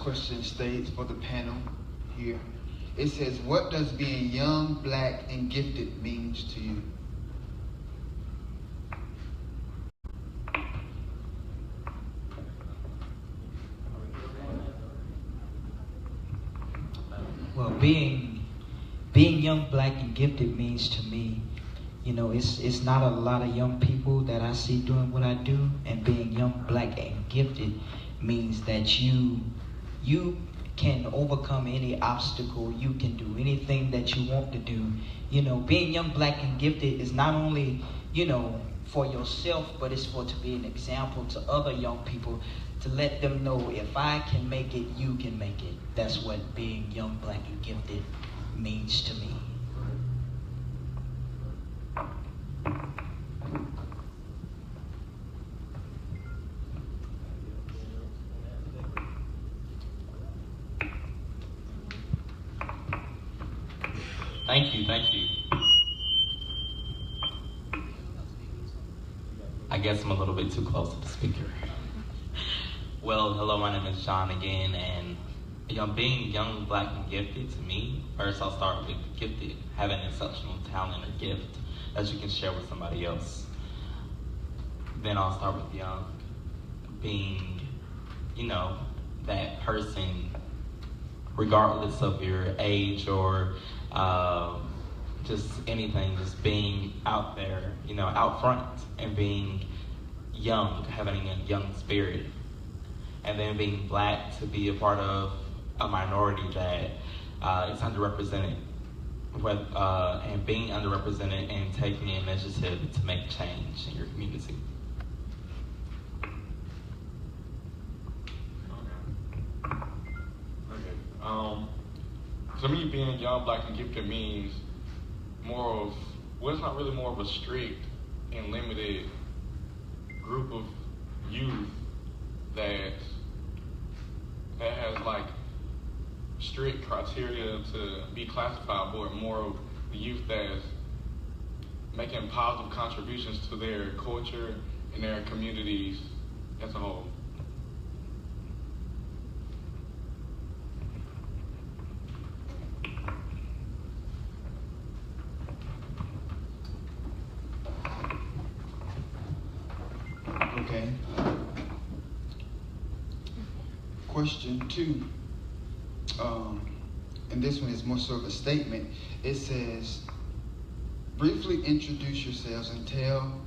question states for the panel here. It says, what does being young, black, and gifted means to you? Well, being young, black, and gifted means to me, it's not a lot of young people that I see doing what I do, and being young, black, and gifted means that you can overcome any obstacle. You can do anything that you want to do. Being young, black, and gifted is not only, for yourself, but it's to be an example to other young people, to let them know if I can make it, you can make it. That's what being young, black, and gifted means to me. Thank you. I guess I'm a little bit too close to the speaker. Well, hello, my name is Jon again, and being young, black, and gifted to me, first I'll start with gifted, having an exceptional talent or gift that you can share with somebody else. Then I'll start with young, being, that person, regardless of your age or just anything, just being out there, out front, and being young, having a young spirit. And then being black, to be a part of a minority that is underrepresented, and being underrepresented and taking initiative to make change in your community. To me, being young, black, and gifted means it's not really more of a strict and limited group of youth that has like strict criteria to be classified, but more of the youth that's making positive contributions to their culture and their communities as a whole. Okay. Question 2. And this one is more so of a statement. It says, briefly introduce yourselves and tell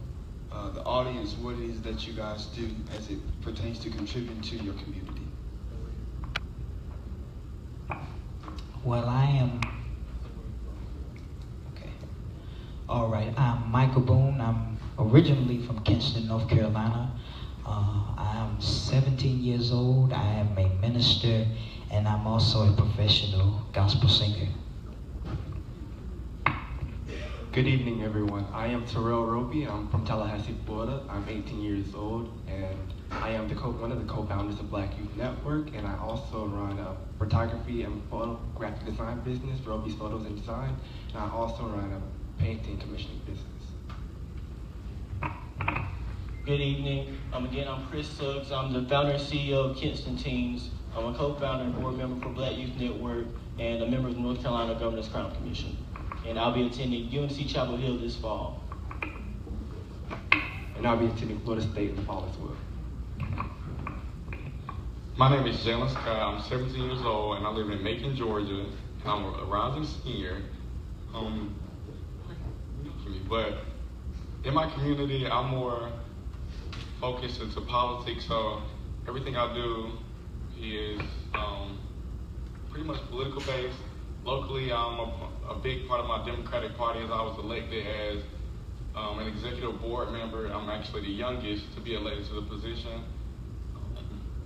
the audience what it is that you guys do as it pertains to contributing to your community. Well, I am... Okay. All right, I'm Michael Boone. I'm originally from Kinston, North Carolina. I am 17 years old. I am a minister, and I'm also a professional gospel singer. Good evening, everyone. I am Terrell Robey. I'm from Tallahassee, Florida. I'm 18 years old, and I am one of the co-founders of Black Youth Network, and I also run a photography and graphic design business, Robey's Photos and Design, and I also run a painting commissioning business. Good evening. Again, I'm Chris Suggs. I'm the founder and CEO of Kinston Teens. I'm a co-founder and board member for Black Youth Network and a member of the North Carolina Governor's Crown Commission. And I'll be attending UNC Chapel Hill this fall. And I'll be attending Florida State in the fall as well. My name is Jaylan Scott. I'm 17 years old, and I live in Macon, Georgia. And I'm a rising senior. But in my community, I'm more focused into politics, so everything I do is pretty much political based. Locally, I'm a big part of my Democratic Party as I was elected as an executive board member. I'm actually the youngest to be elected to the position.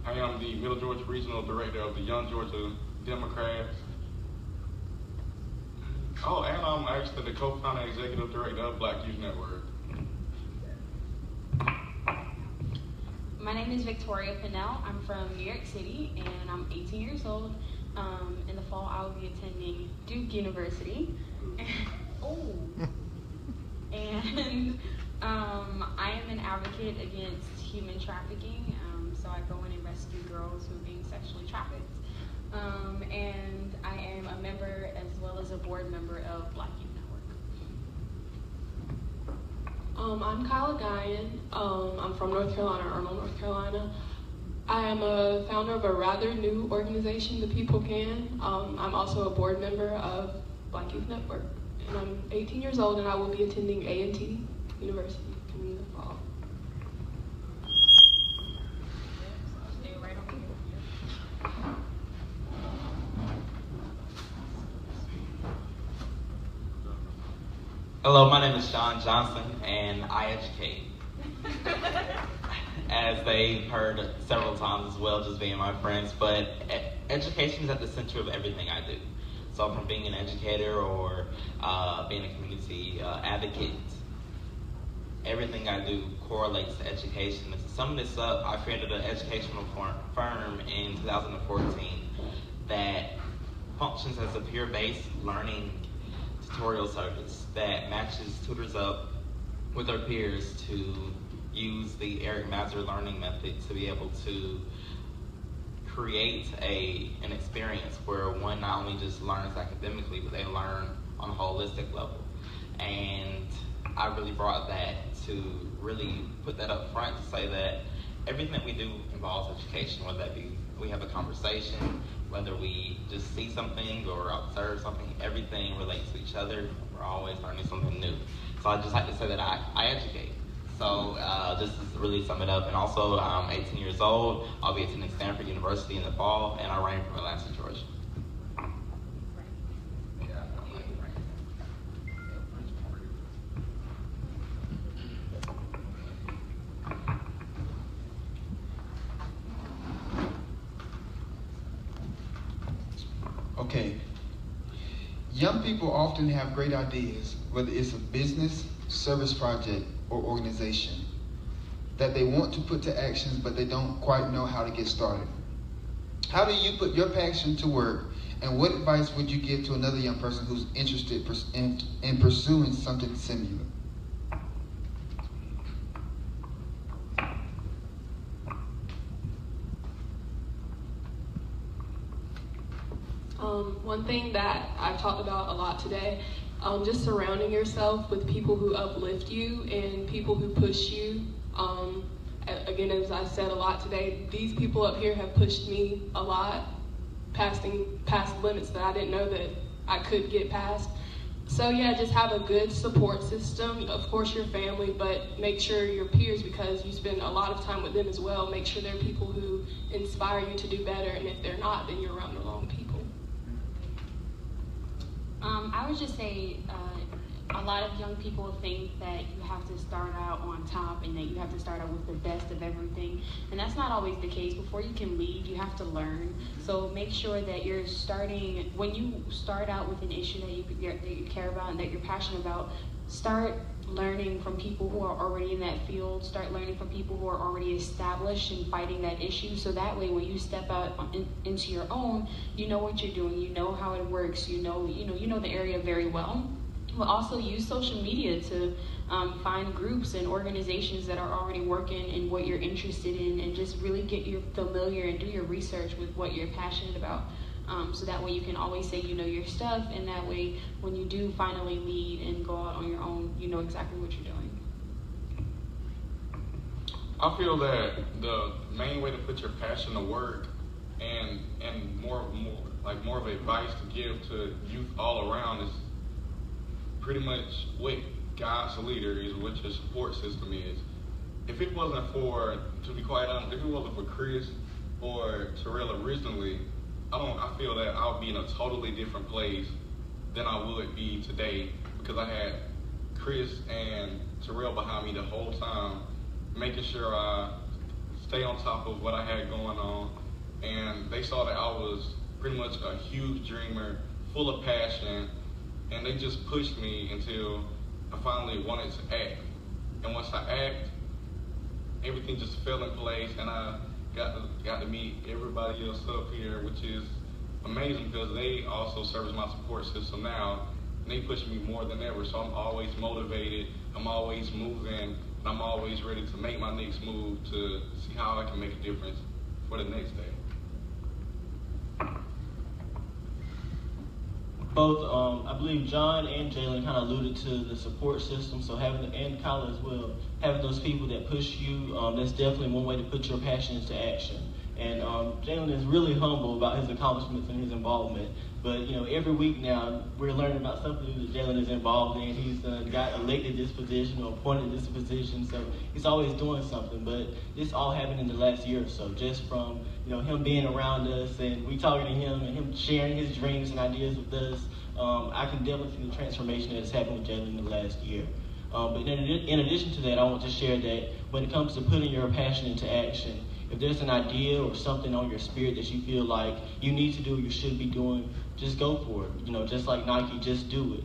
I am the Middle Georgia Regional Director of the Young Georgia Democrats. Oh, and I'm actually the co-founder and executive director of Black Youth Network. My name is Victoria Pannell. I'm from New York City, and I'm 18 years old. In the fall, I will be attending Duke University. And I am an advocate against human trafficking. So I go in and rescue girls who are being sexually trafficked. a board member of Black Youth Network. I'm Kylah Guion. I'm from North Carolina, Arnold, North Carolina. I am a founder of a rather new organization, The People Can. I'm also a board member of Black Youth Network. And I'm 18 years old, and I will be attending A&T University in the fall. Hello, my name is Jon Johnson, and I educate. As they've heard several times as well, just being my friends, but education is at the center of everything I do. So from being an educator or being a community advocate, everything I do correlates to education. And to sum this up, I created an educational firm in 2014 that functions as a peer-based learning tutorial service that matches tutors up with their peers to use the Eric Mazur learning method to be able to create an experience where one not only just learns academically, but they learn on a holistic level. And I really brought that to really put that up front to say that everything that we do involves education, whether that be we have a conversation, whether we just see something or observe something, everything relates to each other. We're always learning something new. So I just like to say that I educate. So just to really sum it up, and also I'm 18 years old. I'll be attending Stanford University in the fall, and I reign from Atlanta, Georgia. Okay. Young people often have great ideas, whether it's a business, service project, or organization, that they want to put to actions, but they don't quite know how to get started. How do you put your passion to work, and what advice would you give to another young person who's interested in pursuing something similar? One thing that I've talked about a lot today, just surrounding yourself with people who uplift you and people who push you. Again, as I said a lot today, these people up here have pushed me a lot, past limits that I didn't know that I could get past. So yeah, just have a good support system. Of course, your family, but make sure your peers, because you spend a lot of time with them as well, make sure they're people who inspire you to do better, and if they're not, then you're around the wrong people. I would just say a lot of young people think that you have to start out on top and that you have to start out with the best of everything. And that's not always the case. Before you can lead, you have to learn. So make sure that you're starting, when you start out with an issue that you care about and that you're passionate about, start learning from people who are already in that field. Start learning from people who are already established in fighting that issue. So that way, when you step out into your own, you know what you're doing. You know how it works. You know the area very well. But also use social media to find groups and organizations that are already working in what you're interested in, and just really get you familiar and do your research with what you're passionate about. So that way you can always say you know your stuff, and that way when you do finally lead and go out on your own, you know exactly what you're doing. I feel that the main way to put your passion to work and more of advice to give to youth all around is pretty much what God's leader is, what your support system is. If it wasn't for, to be quite honest, if it wasn't for Chris or Terrell originally, I feel that I would be in a totally different place than I would be today, because I had Chris and Terrell behind me the whole time, making sure I stay on top of what I had going on. And they saw that I was pretty much a huge dreamer, full of passion, and they just pushed me until I finally wanted to act. And once I act, everything just fell in place, and I got to meet everybody else up here, which is amazing because they also serve as my support system now, and they push me more than ever. So I'm always motivated, I'm always moving, and I'm always ready to make my next move to see how I can make a difference for the next day. both, I believe John and Jaylan kind of alluded to the support system, so and Kylah as well, having those people that push you, that's definitely one way to put your passion into action. And Jaylan is really humble about his accomplishments and his involvement. But every week now we're learning about something that Jaylan is involved in. He's got elected this position or appointed this position, so he's always doing something. But this all happened in the last year or so, just from him being around us and we talking to him and him sharing his dreams and ideas with us. I can definitely see the transformation that has happened with Jaylan in the last year. But in addition to that, I want to share that when it comes to putting your passion into action, if there's an idea or something on your spirit that you feel like you need to do, you should be doing, just go for it. Just like Nike, just do it.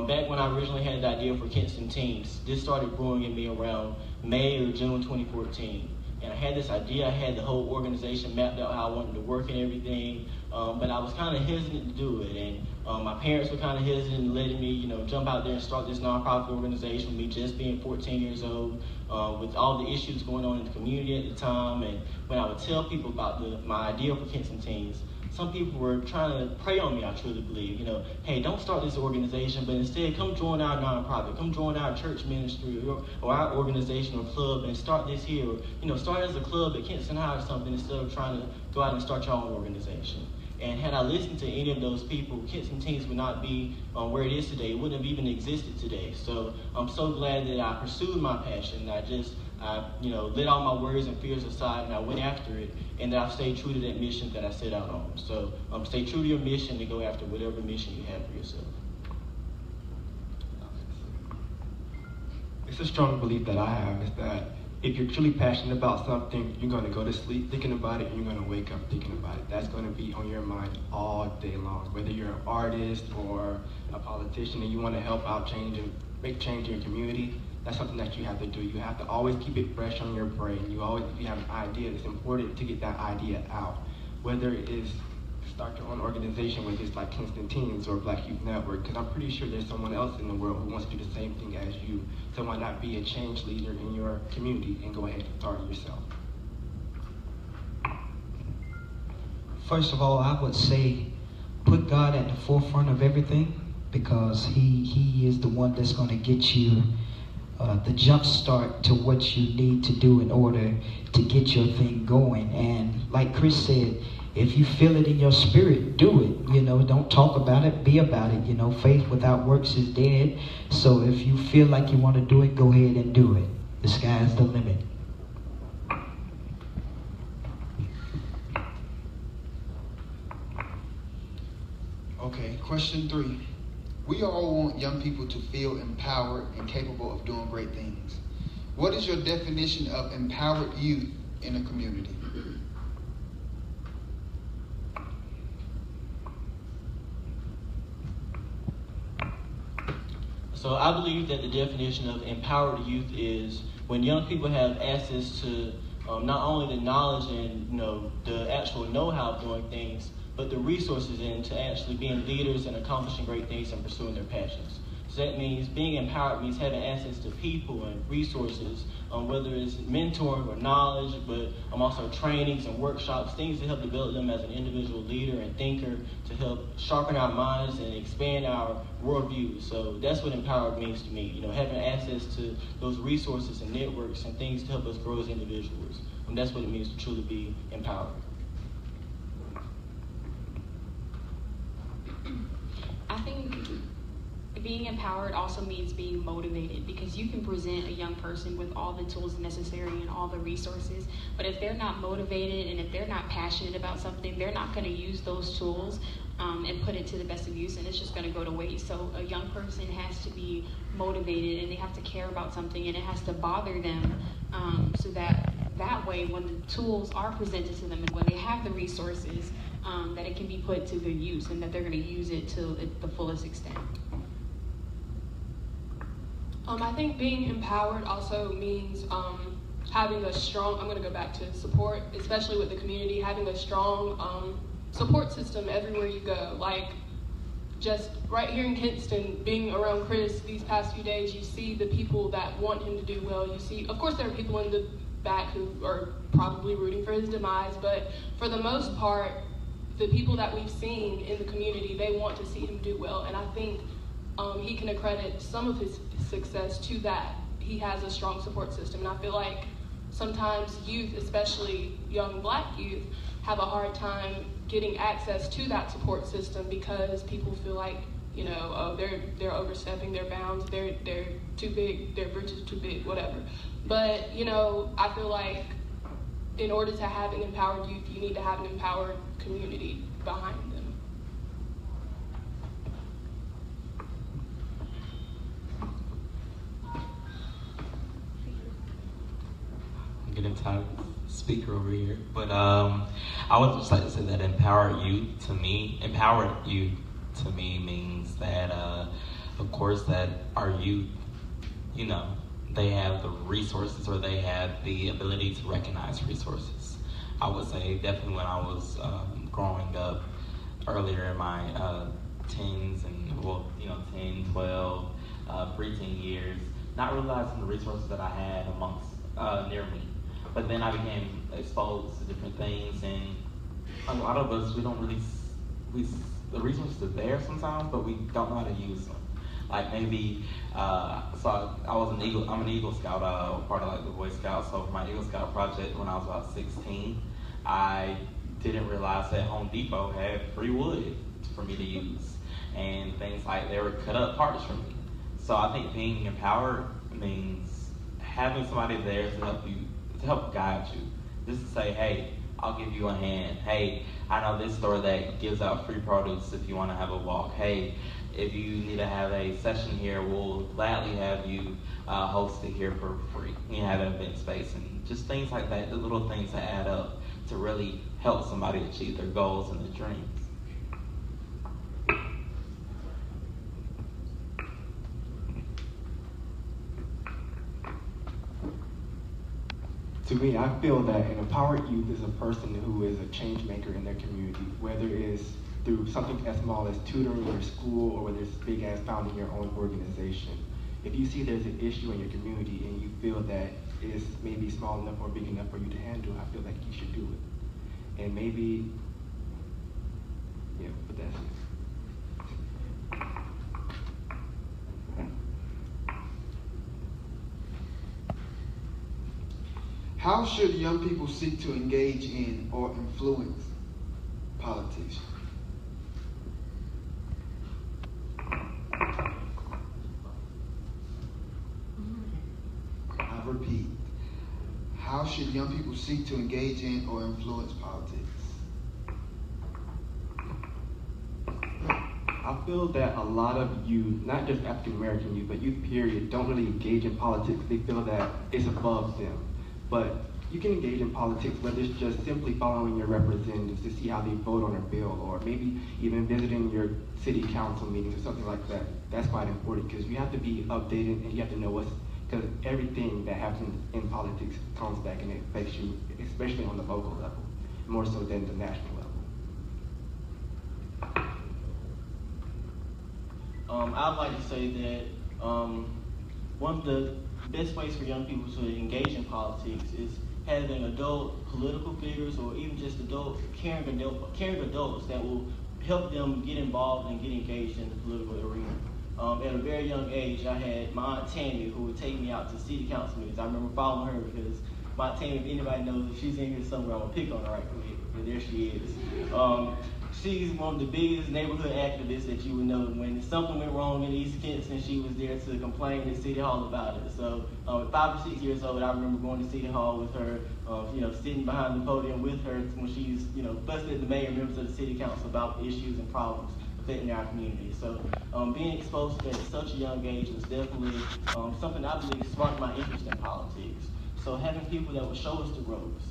Back when I originally had the idea for Kinston Teens, this started brewing in me around May or June 2014. And I had this idea, I had the whole organization mapped out how I wanted to work and everything, but I was kind of hesitant to do it. And my parents were kind of hesitant in letting me, jump out there and start this nonprofit organization, me just being 14 years old, with all the issues going on in the community at the time. And when I would tell people about my idea for Kinston Teens, some people were trying to prey on me, I truly believe. Hey, don't start this organization, but instead come join our nonprofit, come join our church ministry or our organization or club and start this here. Or, start as a club at Kinston High or something instead of trying to go out and start your own organization. And had I listened to any of those people, Kinston Teens would not be where it is today. It wouldn't have even existed today. So I'm so glad that I pursued my passion. I let all my worries and fears aside and I went after it, and that I stayed true to that mission that I set out on. So stay true to your mission and go after whatever mission you have for yourself. It's a strong belief that I have is that if you're truly passionate about something, you're going to go to sleep thinking about it and you're going to wake up thinking about it. That's going to be on your mind all day long. Whether you're an artist or a politician and you want to help out change and make change in your community, that's something that you have to do. You have to always keep it fresh on your brain. If you have an idea, it's important to get that idea out. Whether it is start your own organization, whether it's like Kinston Teens or Black Youth Network, because I'm pretty sure there's someone else in the world who wants to do the same thing as you. So why not be a change leader in your community and go ahead and start yourself? First of all, I would say put God at the forefront of everything, because He is the one that's going to get you the jump start to what you need to do in order to get your thing going. And like Chris said, if you feel it in your spirit, do it. Don't talk about it, be about it. Faith without works is dead. So if you feel like you want to do it, go ahead and do it. The sky's the limit. Okay, question 3. We all want young people to feel empowered and capable of doing great things. What is your definition of empowered youth in a community? So I believe that the definition of empowered youth is when young people have access to not only the knowledge and the actual know-how of doing things, but the resources into actually being leaders and accomplishing great things and pursuing their passions. So that means being empowered means having access to people and resources, whether it's mentoring or knowledge, but also trainings and workshops, things to help develop them as an individual leader and thinker, to help sharpen our minds and expand our worldview. So that's what empowered means to me, having access to those resources and networks and things to help us grow as individuals. And that's what it means to truly be empowered. I think being empowered also means being motivated, because you can present a young person with all the tools necessary and all the resources, but if they're not motivated and if they're not passionate about something, they're not going to use those tools and put it to the best of use, and it's just going to go to waste. So a young person has to be motivated and they have to care about something, and it has to bother them, so that way when the tools are presented to them and when they have the resources, that it can be put to good use and that they're going to use it to the fullest extent. I think being empowered also means having a strong, I'm going to go back to support, especially with the community, having a strong support system everywhere you go. Like just right here in Kinston, being around Chris these past few days, you see the people that want him to do well. You see, of course, there are people in the back who are probably rooting for his demise, but for the most part, the people that we've seen in the community, they want to see him do well, and I think he can accredit some of his success to that. He has a strong support system, and I feel like sometimes youth, especially young black youth, have a hard time getting access to that support system because people feel like, you know, oh, they're overstepping their bounds, they're too big, their britches too big, whatever. But, you know, I feel like in order to have an empowered youth, you need to have an empowered community behind them. I'm getting tired of the speaker over here, but I would just like to say that empowered youth to me means that, of course, that our youth, you know, they have the resources or they have the ability to recognize resources. I would say definitely when I was growing up earlier in my teens and, well, you know, 10, 12, preteen years, not realizing the resources that I had amongst near me. But then I became exposed to different things, and a lot of us, the resources are there sometimes, but we don't know how to use them. Like maybe, so I'm an Eagle Scout, part of like the Boy Scouts. So for my Eagle Scout project when I was about 16, I didn't realize that Home Depot had free wood for me to use. And things like they would cut up parts for me. So I think being empowered means having somebody there to help you, to help guide you. Just to say, hey, I'll give you a hand. Hey, I know this store that gives out free produce if you want to have a walk. Hey, if you need to have a session here, we'll gladly have you host it here for free. You have an event space and just things like that, the little things that add up to really help somebody achieve their goals and their dreams. To me, I feel that an empowered youth is a person who is a change maker in their community, whether it's through something as small as tutoring your school or whether it's big as founding your own organization. If you see there's an issue in your community and you feel that it's maybe small enough or big enough for you to handle, I feel like you should do it. And maybe, yeah, but that's it. How should young people seek to engage in or influence politics? I repeat, how should young people seek to engage in or influence politics? I feel that a lot of youth, not just African American youth, but youth period, don't really engage in politics. They feel that it's above them. But you can engage in politics, whether it's just simply following your representatives to see how they vote on a bill, or maybe even visiting your city council meetings or something like that. That's quite important because you have to be updated and you have to know because everything that happens in politics comes back and it affects you, especially on the local level, more so than the national level. I'd like to say that one of the best ways for young people to engage in politics is having adult political figures or even just caring adults that will help them get involved and get engaged in the political arena. At a very young age, I had my Aunt Tammy who would take me out to city council meetings. I remember following her because my Aunt Tammy, if anybody knows, if she's in here somewhere, I'm going to pick on her right quick, but there she is. She's one of the biggest neighborhood activists that you would know. When something went wrong in East Kinston, she was there to complain to City Hall about it. So at 5 or 6 years old, I remember going to City Hall with her, sitting behind the podium with her when she's, fussing at the mayor and members of the city council about issues and problems affecting our community. So being exposed to that at such a young age was definitely something I believe sparked my interest in politics. So having people that would show us the ropes.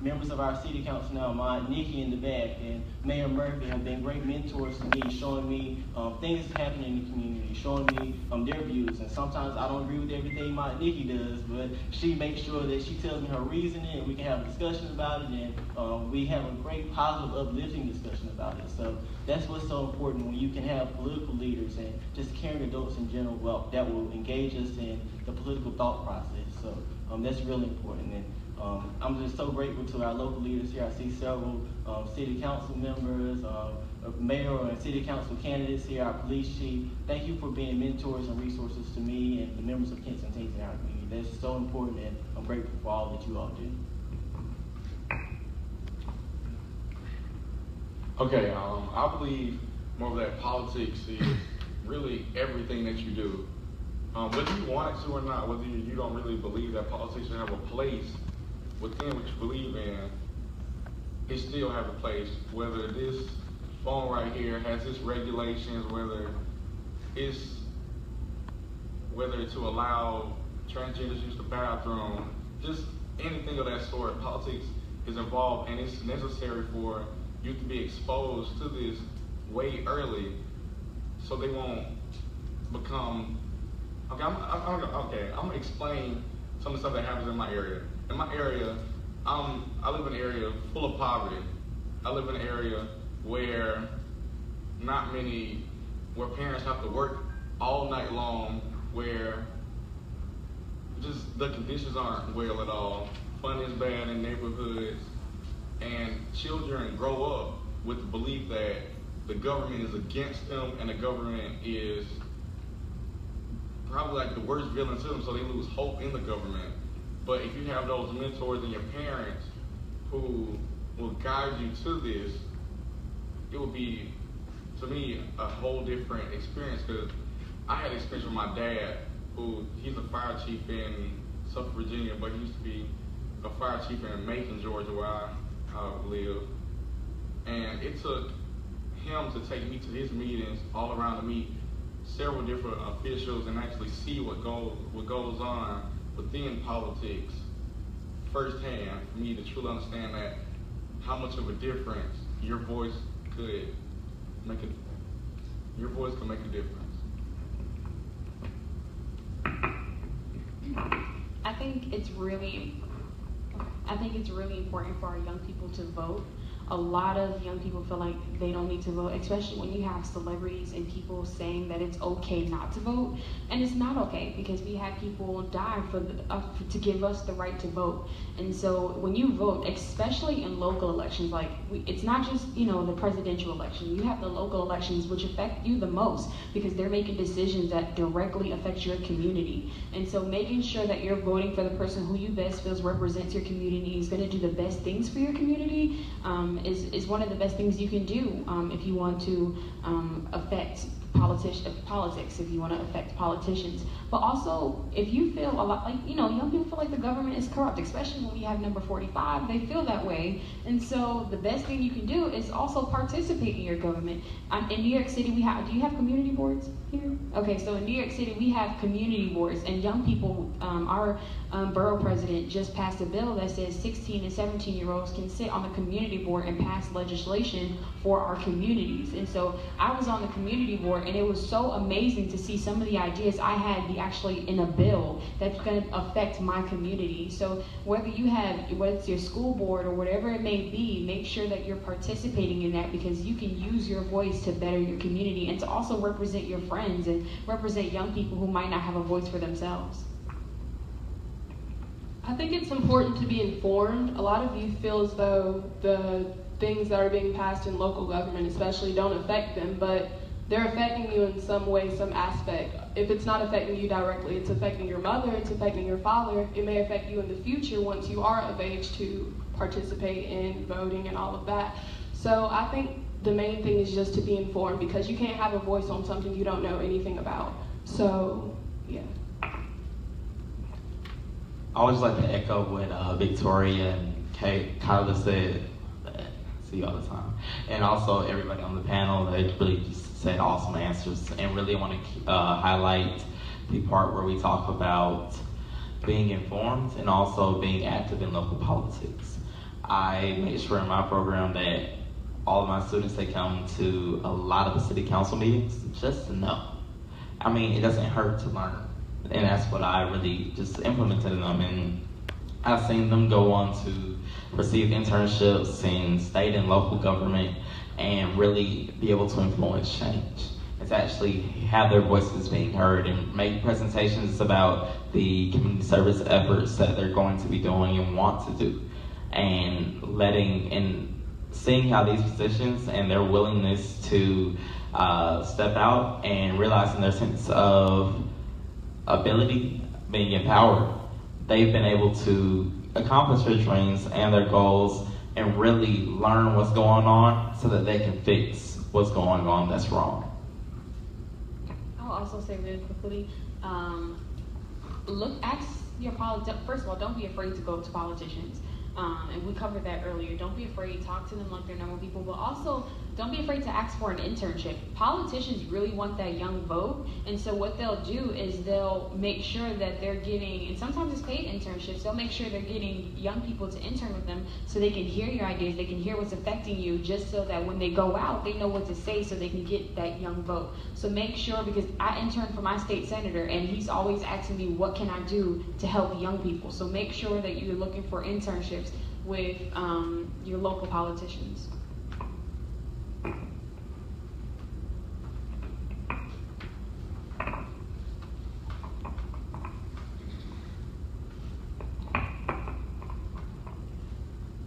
Members of our city council now, my Aunt Nikki in the back and Mayor Murphy have been great mentors to me, showing me things happening in the community, showing me their views. And sometimes I don't agree with everything my Aunt Nikki does, but she makes sure that she tells me her reasoning and we can have discussions about it, and we have a great positive, uplifting discussion about it. So that's what's so important when you can have political leaders and just caring adults in general that will engage us in the political thought process. So that's really important. And I'm just so grateful to our local leaders here. I see several city council members, mayor and city council candidates here, our police chief. Thank you for being mentors and resources to me and the members of Kinston Teens in our community. That's so important, and I'm grateful for all that you all do. Okay, I believe more of that politics is really everything that you do. Whether you want it to or not, whether you don't really believe that politics should have a place within what you believe in, it still have a place. Whether this phone right here has its regulations, whether to allow transgenders use the bathroom, just anything of that sort, politics is involved, and it's necessary for youth to be exposed to this way early so they won't become. Okay, I'm gonna explain some of the stuff that happens in my area. In my area, I live in an area full of poverty. I live in an area where where parents have to work all night long, where just the conditions aren't well at all. Funding is bad in neighborhoods, and children grow up with the belief that the government is against them and the government is probably like the worst villain to them, so they lose hope in the government. But if you have those mentors and your parents who will guide you to this, it will be, to me, a whole different experience, because I had experience with my dad, he's a fire chief in Suffolk, Virginia, but he used to be a fire chief in Macon, Georgia, where I live. And it took him to take me to his meetings all around to meet several different officials and actually see what goes on within politics firsthand, for me to truly understand that how much of a difference your voice could make a difference. I think it's really important for our young people to vote. A lot of young people feel like they don't need to vote, especially when you have celebrities and people saying that it's okay not to vote. And it's not okay, because we had people die to give us the right to vote. And so when you vote, especially in local elections, it's not just, the presidential election. You have the local elections, which affect you the most, because they're making decisions that directly affect your community. And so making sure that you're voting for the person who you best feels represents your community, is going to do the best things for your community, is one of the best things you can do if you want to affect politics, if you want to affect politicians. But also, if you feel a lot like, young people feel like the government is corrupt, especially when we have number 45, they feel that way. And so the best thing you can do is also participate in your government. In New York City, do you have community boards here? Okay, so in New York City, we have community boards, and young people, our borough president just passed a bill that says 16 and 17-year-olds can sit on the community board and pass legislation for our communities. And so I was on the community board, and it was so amazing to see some of the ideas I had be actually in a bill that's going to affect my community. So whether it's your school board or whatever it may be, make sure that you're participating in that, because you can use your voice to better your community and to also represent your friends and represent young people who might not have a voice for themselves. I think it's important to be informed. A lot of youth feel as though the things that are being passed in local government especially don't affect them, but they're affecting you in some way, some aspect. If it's not affecting you directly, it's affecting your mother, it's affecting your father. It may affect you in the future once you are of age to participate in voting and all of that. So I think the main thing is just to be informed, because you can't have a voice on something you don't know anything about. So, yeah. I would just like to echo what Victoria and Kylah said. See you all the time. And also everybody on the panel, they really just said awesome answers. And really want to highlight the part where we talk about being informed and also being active in local politics. I make sure in my program that all of my students, they come to a lot of the city council meetings just to know. I mean, it doesn't hurt to learn. And that's what I really just implemented in them. And I've seen them go on to receive internships in state and local government and really be able to influence change. and to actually have their voices being heard and make presentations about the community service efforts that they're going to be doing and want to do, and seeing how these positions and their willingness to step out and realizing their sense of ability, being empowered, they've been able to accomplish their dreams and their goals and really learn what's going on so that they can fix what's going on that's wrong. I'll also say really quickly, first of all, don't be afraid to go to politicians. And we covered that earlier. Don't be afraid, talk to them like they're normal people, but also don't be afraid to ask for an internship. Politicians really want that young vote, and so what they'll do is they'll make sure that they're getting, and sometimes it's paid internships, they'll make sure they're getting young people to intern with them so they can hear your ideas, they can hear what's affecting you, just so that when they go out, they know what to say so they can get that young vote. So make sure, because I interned for my state senator, and he's always asking me, what can I do to help young people? So make sure that you're looking for internships with your local politicians.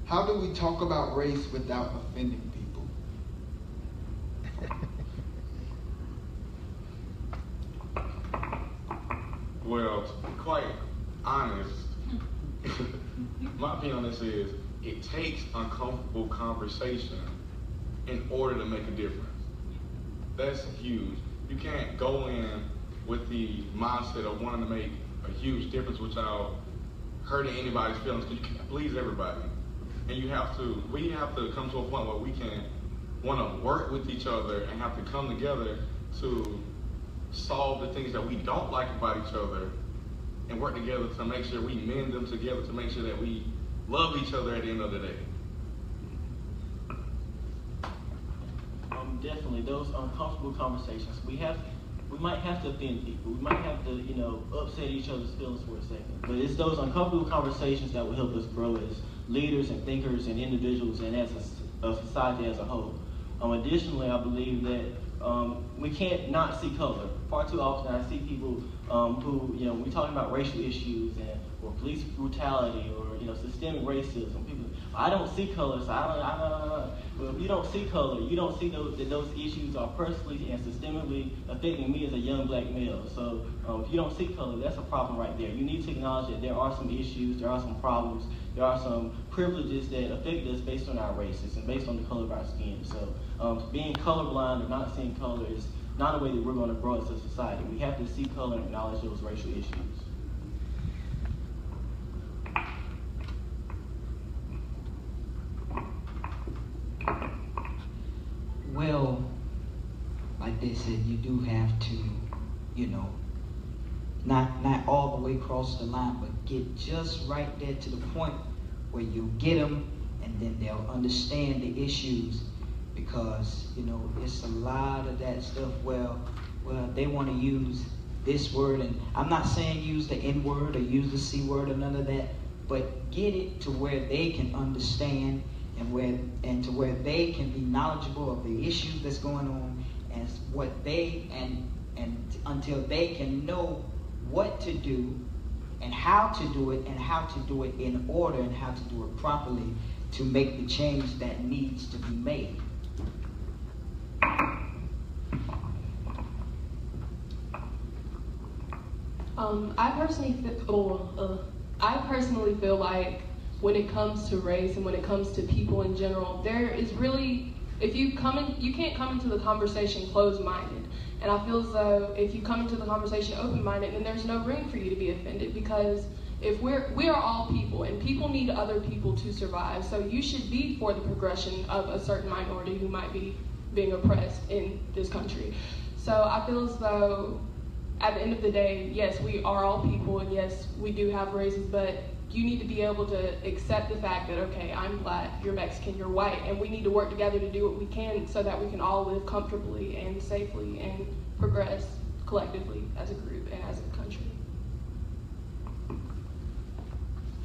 How do we talk about race without offending people? Well, to be quite honest, my opinion on this is it takes uncomfortable conversation in order to make a difference. That's huge. You can't go in with the mindset of wanting to make a huge difference without hurting anybody's feelings, because you can't please everybody. And we have to come to a point where we can want to work with each other and have to come together to solve the things that we don't like about each other, and work together to make sure we mend them together, to make sure that we love each other at the end of the day. Definitely, those uncomfortable conversations. We might have to offend people. We might have to, upset each other's feelings for a second. But it's those uncomfortable conversations that will help us grow as leaders and thinkers and individuals and as a society as a whole. Additionally, I believe that we can't not see color. Far too often I see people who, we're talking about racial issues or police brutality or, systemic racism. People, I don't see color, so Well, if you don't see color, you don't see that those issues are personally and systemically affecting me as a young black male. So if you don't see color, that's a problem right there. You need to acknowledge that there are some issues, there are some problems, there are some privileges that affect us based on our races and based on the color of our skin. So being colorblind or not seeing color is not a way that we're going to grow as a society. We have to see color and acknowledge those racial issues. Well, like they said, you do have to, not all the way across the line, but get just right there to the point where you get them, and then they'll understand the issues, because, it's a lot of that stuff. Well, they want to use this word, and I'm not saying use the N word or use the C word or none of that, but get it to where they can understand and to where they can be knowledgeable of the issues that's going on, and until they can know what to do and how to do it, and how to do it in order, and how to do it properly to make the change that needs to be made. I personally feel like when it comes to race and when it comes to people in general, there is really, you can't come into the conversation closed-minded. And I feel as though if you come into the conversation open-minded, then there's no room for you to be offended, because if we are all people, and people need other people to survive. So you should be for the progression of a certain minority who might be being oppressed in this country. So I feel as though at the end of the day, yes, we are all people, and yes, we do have races, but you need to be able to accept the fact that, okay, I'm black, you're Mexican, you're white, and we need to work together to do what we can so that we can all live comfortably and safely and progress collectively as a group and as a country.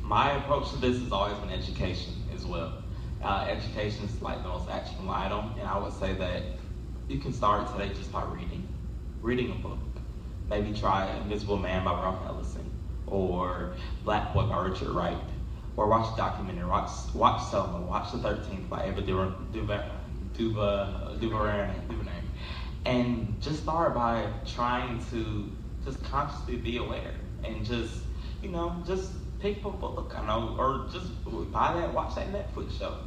My approach to this has always been education as well. Education is like the most actionable item, and I would say that you can start today just by reading a book. Maybe try Invisible Man by Ralph Ellison, or Black Boy by Richard Wright, or watch a documentary, watch Selma, watch The 13th by Ava DuVernay, and just start by trying to just consciously be aware, and just pick up a book, or just watch that Netflix show.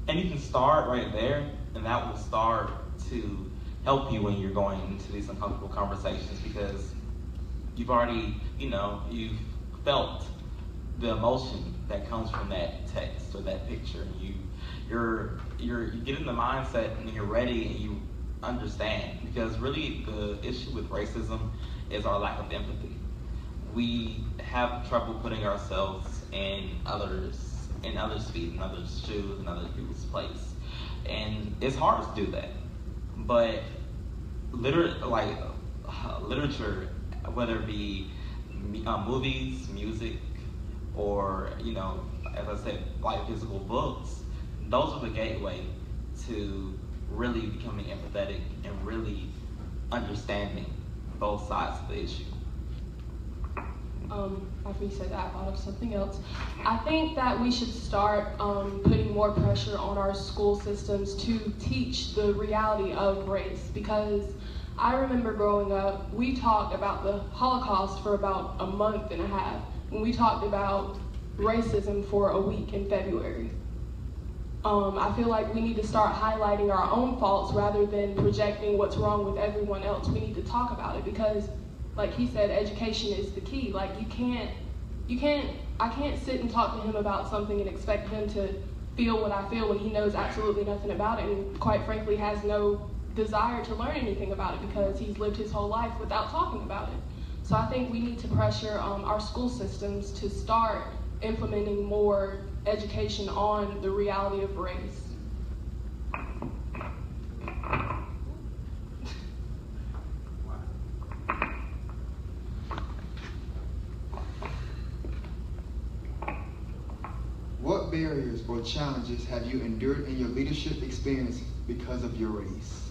And you can start right there, and that will start to help you when you're going into these uncomfortable conversations, because you've already, you've felt the emotion that comes from that text or that picture, and you get in the mindset and you're ready and you understand. Because really the issue with racism is our lack of empathy. We have trouble putting ourselves in others' feet, in others' shoes, in other people's place. And it's hard to do that. But literature, whether it be movies, music, or, as I said, like physical books, those are the gateway to really becoming empathetic and really understanding both sides of the issue. After you said that, I thought of something else. I think that we should start putting more pressure on our school systems to teach the reality of race, because I remember growing up, we talked about the Holocaust for about a month and a half, and we talked about racism for a week in February. I feel like we need to start highlighting our own faults rather than projecting what's wrong with everyone else. We need to talk about it, because like he said, education is the key. Like I can't sit and talk to him about something and expect him to feel what I feel when he knows absolutely nothing about it, and quite frankly has no desire to learn anything about it because he's lived his whole life without talking about it. So I think we need to pressure our school systems to start implementing more education on the reality of race. What barriers or challenges have you endured in your leadership experience because of your race?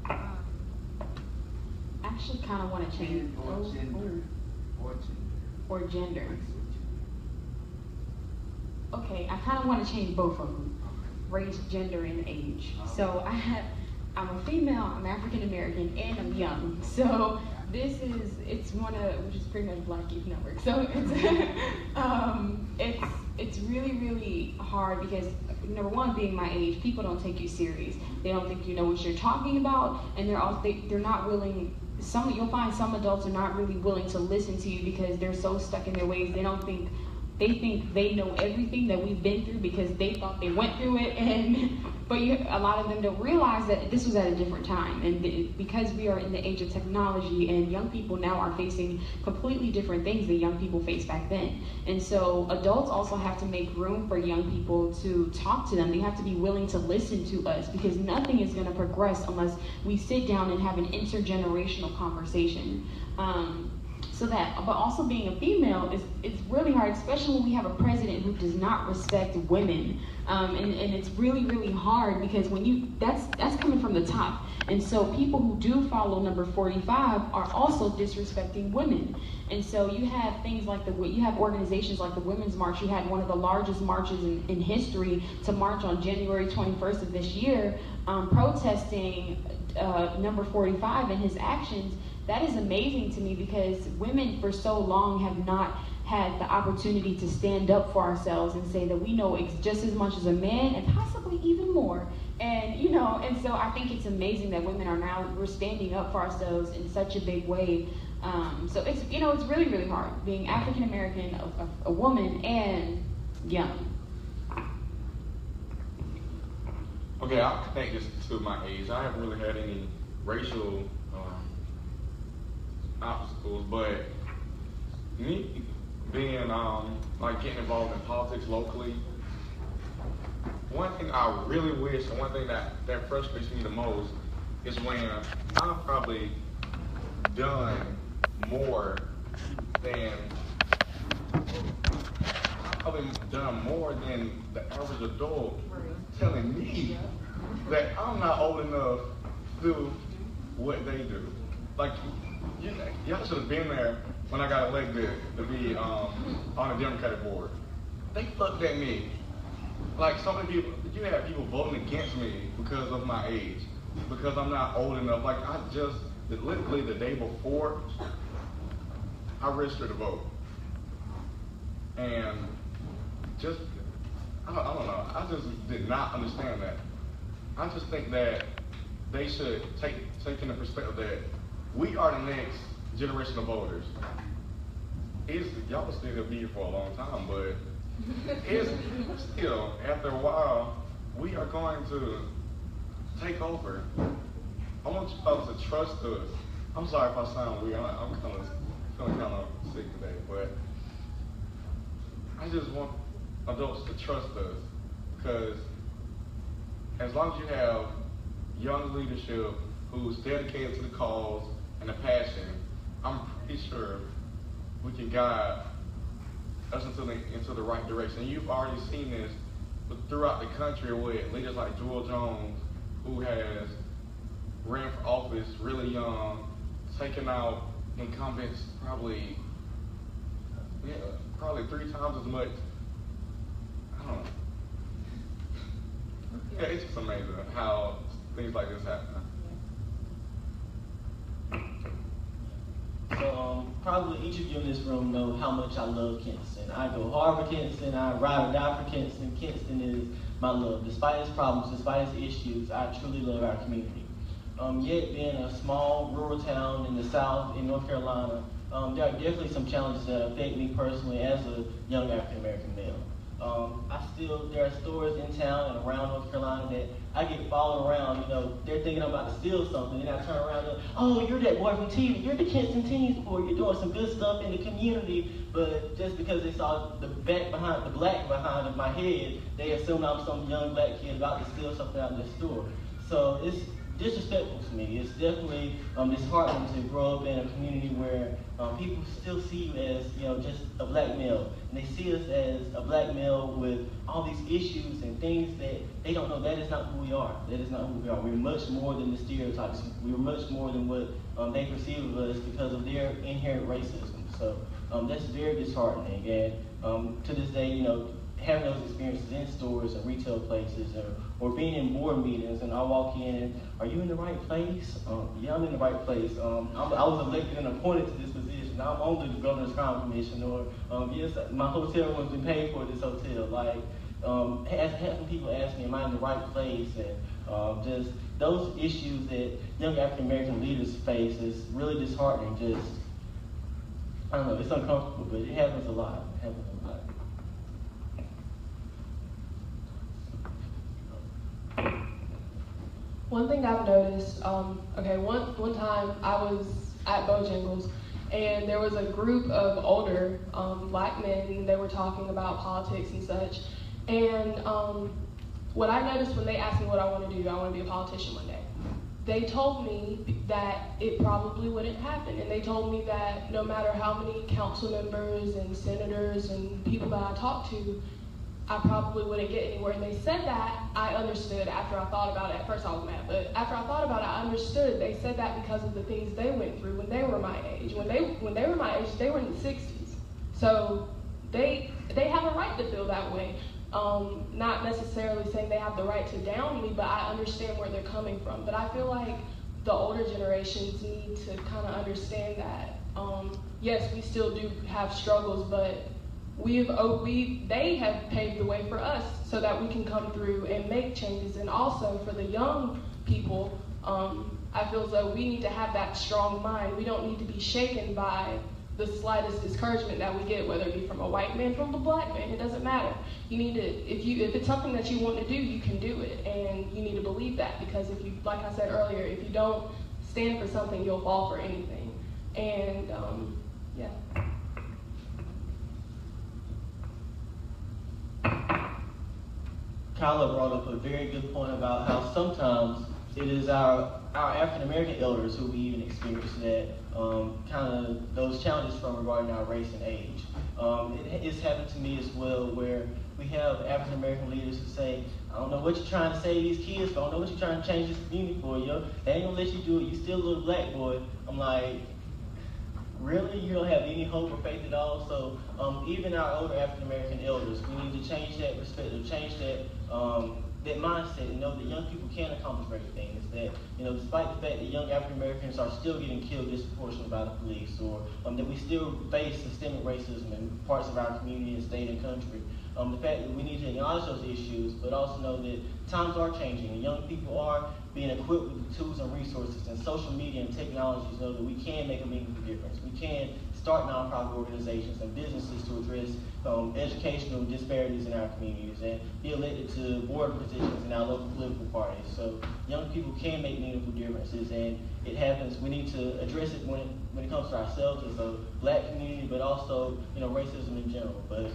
I actually kind of want to change or gender. Okay, I kind of want to change both of them, race, gender, and age. So I'm a female, I'm African American, and I'm young. So it's one of, which is pretty much Black Youth Network. So it's really, really hard because, number one, being my age, people don't take you serious. They don't think you know what you're talking about, and they're not willing. You'll find some adults are not really willing to listen to you because they're so stuck in their ways. They think they know everything that we've been through because they thought they went through it, but a lot of them don't realize that this was at a different time, and because we are in the age of technology, and young people now are facing completely different things than young people faced back then. And so adults also have to make room for young people to talk to them. They have to be willing to listen to us, because nothing is going to progress unless we sit down and have an intergenerational conversation. But also being a female it's really hard, especially when we have a president who does not respect women, and it's really, really hard because that's coming from the top, and so people who do follow number 45 are also disrespecting women. And so you have things like you have organizations like the Women's March. You had one of the largest marches in history to march on January 21st of this year, protesting number 45 and his actions. That is amazing to me, because women for so long have not had the opportunity to stand up for ourselves and say that we know just as much as a man, and possibly even more. And and so I think it's amazing that women we're standing up for ourselves in such a big way. So it's it's really, really hard being African American, a woman, and young. Okay, I'll connect this to my age. I haven't really had any racial obstacles, but me being getting involved in politics locally, one thing I really wish, and one thing that frustrates me the most, is when I've probably done more than probably done more than the average adult telling me that I'm not old enough to do what they do. Like, y'all should have been there when I got elected to be on the Democratic board. They looked at me like so many people. You had people voting against me because of my age, because I'm not old enough. Like, literally the day before, I registered to vote. And just, I don't know, I just did not understand that. I just think that they should take in the perspective that we are the next generation of voters. Y'all will still be here for a long time, but it's still, after a while, we are going to take over. I want you folks to trust us. I'm sorry if I sound weird. I'm feeling kind of sick today, but I just want adults to trust us, because as long as you have young leadership who's dedicated to the cause and the passion, I'm pretty sure we can guide us into the right direction. And you've already seen this throughout the country with leaders like Jon Johnson, who has ran for office really young, taken out incumbents probably 3 times as much. I don't know. Yeah, it's just amazing how things like this happen. So probably each of you in this room know how much I love Kinston. I go hard for Kinston, I ride or die for Kinston. Kinston is my love. Despite its problems, despite its issues, I truly love our community. Yet being a small rural town in the South in North Carolina, there are definitely some challenges that affect me personally as a young African American male. There are stores in town and around North Carolina that I get followed around. They're thinking I'm about to steal something, and I turn around and, oh, you're that boy from TV. You're the Kinston Teens boy. You're doing some good stuff in the community, but just because they saw the black behind my head, they assume I'm some young black kid about to steal something out of the store. So it's disrespectful to me. It's definitely disheartening to grow up in a community where people still see you as just a black male, and they see us as a black male with all these issues and things that they don't know. That is not who we are. That is not who we are. We're much more than the stereotypes. We're much more than what they perceive of us because of their inherent racism. So that's very disheartening. And to this day, having those experiences in stores and retail places, or being in board meetings, and I walk in and, are you in the right place? Yeah, I'm in the right place. I was elected and appointed to this position. I'm on the Governor's Crown Commission, or yes, my hotel room's been paid for this hotel. Like, having people ask me, am I in the right place? And just those issues that young African American leaders face is really disheartening. Just, I don't know, it's uncomfortable, but it happens a lot. It happens a lot. One thing I've noticed, one time I was at Bojangles, and there was a group of older black men, and they were talking about politics and such. And what I noticed when they asked me what I want to do, I want to be a politician one day. They told me that it probably wouldn't happen, and they told me that no matter how many council members and senators and people that I talked to, I probably wouldn't get anywhere. And they said that, I understood after I thought about it. At first I was mad, but after I thought about it, I understood. They said that because of the things they went through when they were my age. When they were my age, they were in the 60s. So they have a right to feel that way. Not necessarily saying they have the right to down me, but I understand where they're coming from. But I feel like the older generations need to kind of understand that, yes, we still do have struggles, but they have paved the way for us so that we can come through and make changes. And also for the young people, I feel as though we need to have that strong mind. We don't need to be shaken by the slightest discouragement that we get, whether it be from a white man, from a black man, it doesn't matter. You need to, if it's something that you want to do, you can do it, and you need to believe that, because if you, like I said earlier, if you don't stand for something, you'll fall for anything. And yeah. Kylah brought up a very good point about how sometimes it is our our African American elders who we even experienced that kind of those challenges from regarding our race and age. It's happened to me as well, where we have African American leaders who say, I don't know what you're trying to say to these kids, I don't know what you're trying to change this community for, yo. They ain't gonna let you do it, you still a little black boy. I'm like, really? You don't have any hope or faith at all? So even our older African American elders, we need to change that perspective, change that that mindset, and know that young people can accomplish great things. That, you know, despite the fact that young African Americans are still getting killed disproportionately by the police, or that we still face systemic racism in parts of our community and state and country. The fact that we need to acknowledge those issues, but also know that times are changing, and young people are being equipped with the tools and resources, and social media and technologies know that we can make a meaningful difference. We can start nonprofit organizations and businesses to address educational disparities in our communities and be elected to board positions in our local political parties. So young people can make meaningful differences, and it happens. We need to address it when it comes to ourselves as a black community, but also, you know, racism in general. But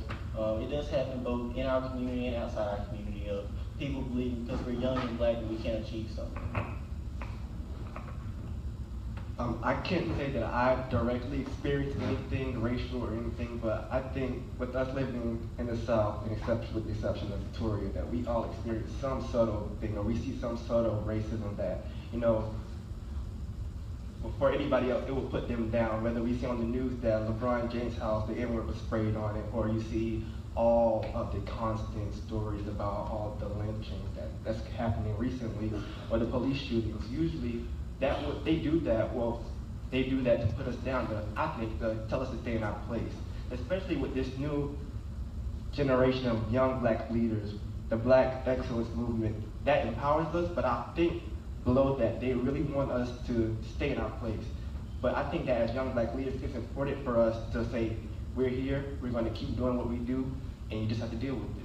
it does happen both in our community and outside our community of people believing because we're young and black that we can achieve something. I can't say that I've directly experienced anything racial or anything, but I think with us living in the South, with the exception of Victoria, that we all experience some subtle thing, or we see some subtle racism that, you know, for anybody else, it will put them down. Whether we see on the news that LeBron James' house, the N-word was sprayed on it, or you see all of the constant stories about all the lynchings that's happening recently, or the police shootings. Usually, they do that to put us down, but I think to tell us to stay in our place, especially with this new generation of young black leaders, the Black Excellence Movement, that empowers us, but I think below that, they really want us to stay in our place. But I think that as young black leaders, it's important for us to say, we're here, we're going to keep doing what we do, and you just have to deal with it.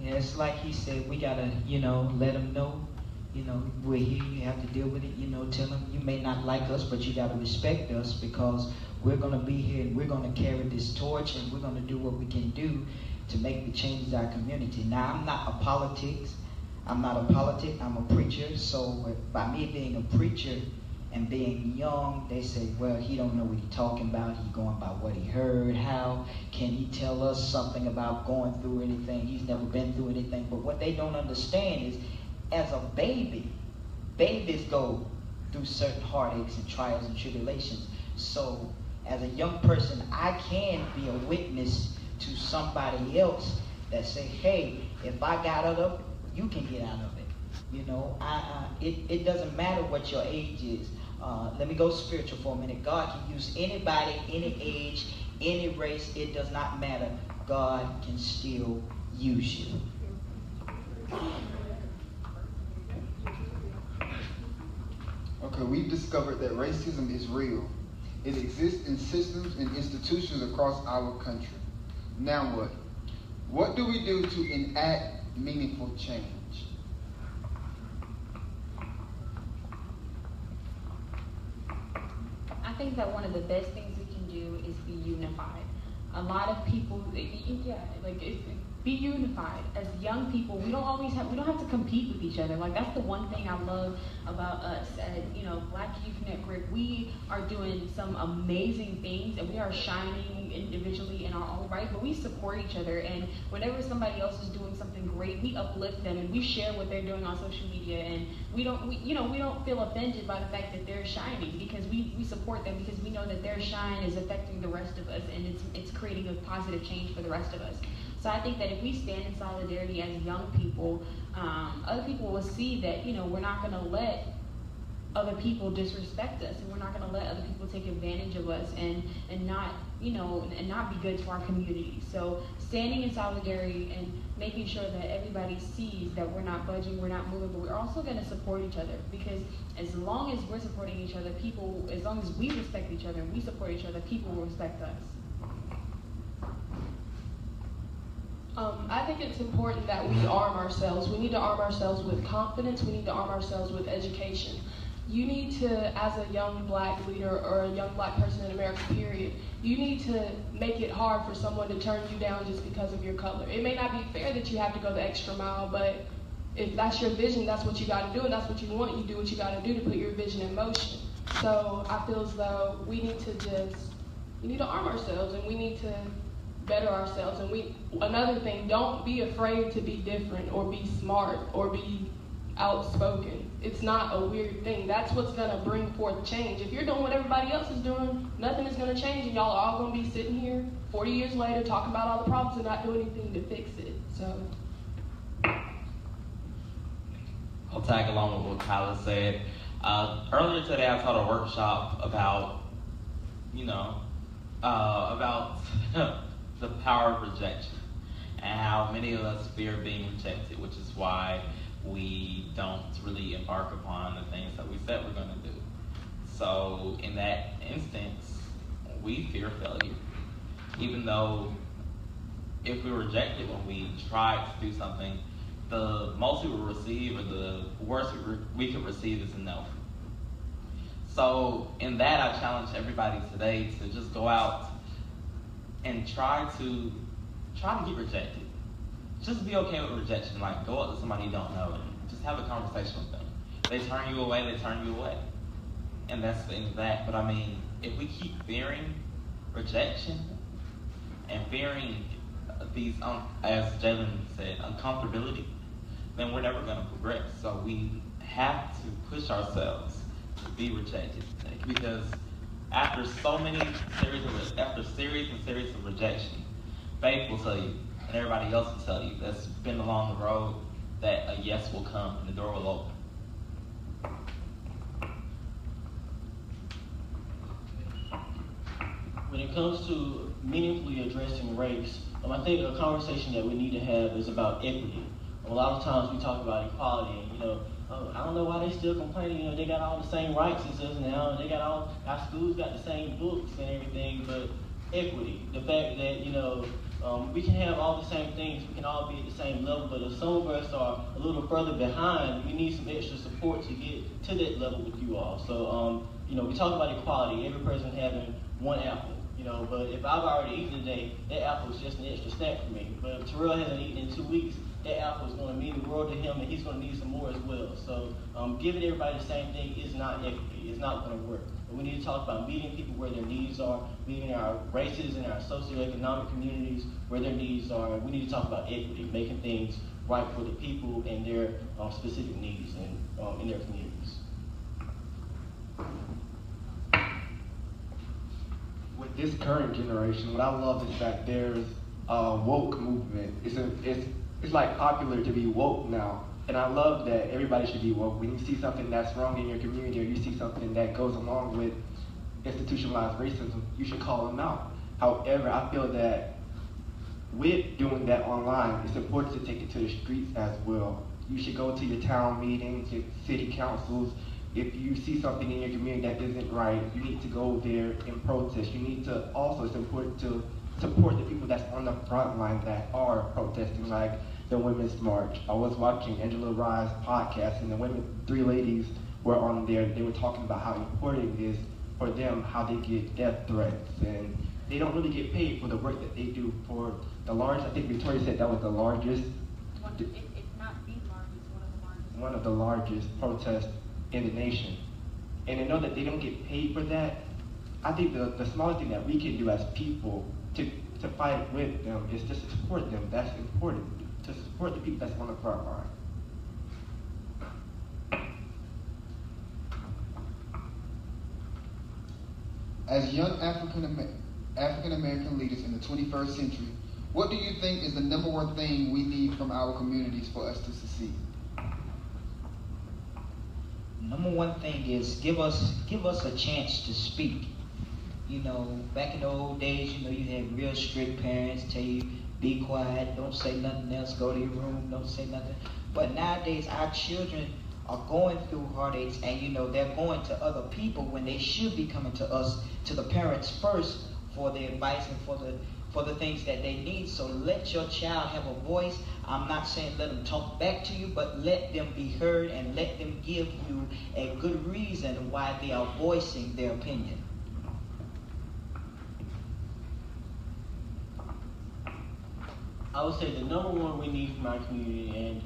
Yeah, it's like he said, we gotta, you know, let them know, you know, we're here, you have to deal with it, you know, tell them you may not like us, but you gotta respect us because we're gonna be here and we're gonna carry this torch and we're gonna do what we can do to make the changes in our community. Now, I'm not a politic, I'm a preacher, so by me being a preacher and being young, they say, well, he don't know what he's talking about. He's going by what he heard. How can he tell us something about going through anything? He's never been through anything. But what they don't understand is, as a baby, babies go through certain heartaches and trials and tribulations. So as a young person, I can be a witness to somebody else that say, hey, if I got out of it, you can get out of it. You know, it doesn't matter what your age is. Let me go spiritual for a minute. God can use anybody, any age, any race. It does not matter. God can still use you. Okay, we've discovered that racism is real. It exists in systems and institutions across our country. Now what? What do we do to enact meaningful change? I think that one of the best things we can do is be unified. A lot of people, be unified. As young people, we don't have to compete with each other. Like, that's the one thing I love about us at, Black Youth Network. We are doing some amazing things and we are shining individually in our own right, but we support each other, and whenever somebody else is doing something great, we uplift them and we share what they're doing on social media, and we don't feel offended by the fact that they're shining, because we support them because we know that their shine is affecting the rest of us, and it's creating a positive change for the rest of us. So I think that if we stand in solidarity as young people, other people will see that, we're not going to let other people disrespect us, and we're not going to let other people take advantage of us and not be good to our community. So standing in solidarity and making sure that everybody sees that we're not budging, we're not moving, but we're also going to support each other, because as long as we're supporting each other, as long as we respect each other and we support each other, people will respect us. I think it's important that we arm ourselves. We need to arm ourselves with confidence. We need to arm ourselves with education. You need to, as a young black leader or a young black person in America, period, you need to make it hard for someone to turn you down just because of your color. It may not be fair that you have to go the extra mile, but if that's your vision, that's what you got to do, and that's what you want, you do what you got to do to put your vision in motion. So I feel as though we need to arm ourselves, and we need to better ourselves. And another thing, don't be afraid to be different or be smart or be outspoken. It's not a weird thing. That's what's going to bring forth change. If you're doing what everybody else is doing, nothing is going to change, and y'all are all going to be sitting here 40 years later talking about all the problems and not do anything to fix it. So I'll tag along with what Kylah said. Earlier today, I taught a workshop about, about the power of rejection and how many of us fear being rejected, which is why we don't really embark upon the things that we said we're going to do. So in that instance, we fear failure. Even though if we rejected when we tried to do something, the most we will receive or the worst we could receive is a no. So in that, I challenge everybody today to just go out and try to get rejected. Just be okay with rejection. Like, go up to somebody you don't know and just have a conversation with them. They turn you away, they turn you away. And that's the end of that. But I mean, if we keep fearing rejection and fearing these, as Jaylan said, uncomfortability, then we're never going to progress. So we have to push ourselves to be rejected. Because after series and series of rejection, faith will tell you, and everybody else will tell you that's been along the road, that a yes will come and the door will open. When it comes to meaningfully addressing race, I think a conversation that we need to have is about equity. A lot of times we talk about equality, and I don't know why they still complaining. They got all the same rights as us now, and our schools got the same books and everything. But equity, the fact that we can have all the same things, we can all be at the same level, but if some of us are a little further behind, we need some extra support to get to that level with you all. So we talk about equality, every person having one apple. But if I've already eaten today, that apple is just an extra snack for me. But if Terrell hasn't eaten in 2 weeks, that apple is going to mean the world to him, and he's going to need some more as well. So giving everybody the same thing is not equity. It's not going to work. But we need to talk about meeting people where their needs are, meeting our races and our socioeconomic communities where their needs are. We need to talk about equity, making things right for the people and their specific needs and in their communities. With this current generation, what I love is that there's a woke movement. It's like popular to be woke now. And I love that everybody should be woke. When you see something that's wrong in your community or you see something that goes along with institutionalized racism, you should call them out. However, I feel that with doing that online, it's important to take it to the streets as well. You should go to your town meetings, your city councils. If you see something in your community that isn't right, you need to go there and protest. You need to also, it's important to support the people that's on the front line that are protesting, like the Women's March. I was watching Angela Rye's podcast, and the 3 ladies were on there. They were talking about how important it is for them, how they get death threats, and they don't really get paid for the work that they do for the largest, I think Victoria said that was the largest. It's not the largest, one of the largest protests in the nation. And to know that they don't get paid for that, I think the smallest thing that we can do as people to fight with them is just to support them. That's important, to support the people that's on the front line. As young African American leaders in the 21st century, what do you think is the number one thing we need from our communities for us to succeed? Number one thing is give us a chance to speak. Back in the old days, you had real strict parents tell you, be quiet, don't say nothing else, go to your room, don't say nothing. But nowadays, our children are going through heartaches, and they're going to other people when they should be coming to us, to the parents first, for the advice and for the things that they need. So let your child have a voice. I'm not saying let them talk back to you, but let them be heard and let them give you a good reason why they are voicing their opinion. I would say the number one we need from our community, and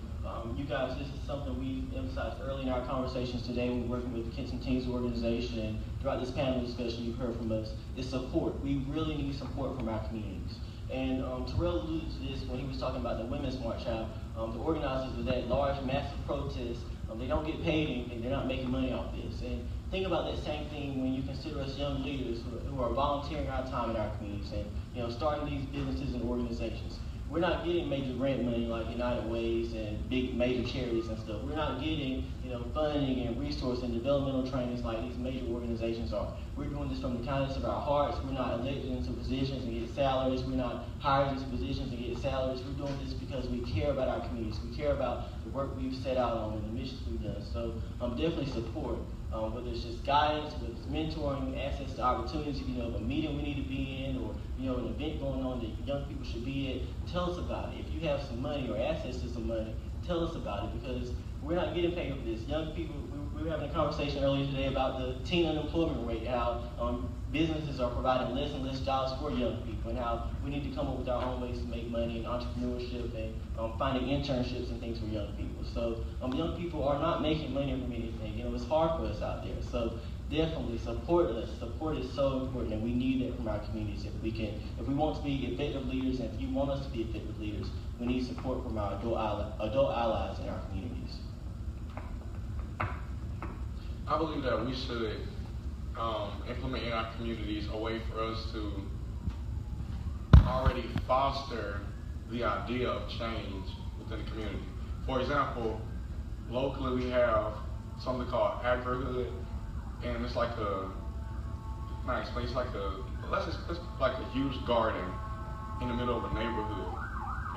You guys, this is something we emphasized early in our conversations today when we're working with the Kinston Teens organization, and throughout this panel discussion you've heard from us, is support. We really need support from our communities. And Terrell alluded to this when he was talking about the Women's March, how the organizers of that large, massive protest, they don't get paid anything, they're not making money off this. And think about that same thing when you consider us young leaders who are volunteering our time in our communities and starting these businesses and organizations. We're not getting major grant money like United Ways and big major charities and stuff. We're not getting funding and resource and developmental trainings like these major organizations are. We're doing this from the kindness of our hearts. We're not elected into positions and get salaries. We're not hired into positions and get salaries. We're doing this because we care about our communities. We care about the work we've set out on and the missions we've done. So definitely support. Whether it's just guidance, whether it's mentoring, access to opportunities, of a meeting we need to be in, or an event going on that young people should be at, tell us about it. If you have some money or access to some money, tell us about it, because we're not getting paid for this. Young people, we were having a conversation earlier today about the teen unemployment rate, how businesses are providing less and less jobs for young people, and how we need to come up with our own ways to make money and entrepreneurship and finding internships and things for young people. So young people are not making money from anything. It's hard for us out there. So definitely support us. Support is so important, and we need that from our communities if we want to be effective leaders, and if you want us to be effective leaders, we need support from our adult allies in our communities. I believe that we should implement in our communities a way for us to already foster the idea of change within the community. For example, locally we have something called agrihood, and it's like it's like a huge garden in the middle of a neighborhood,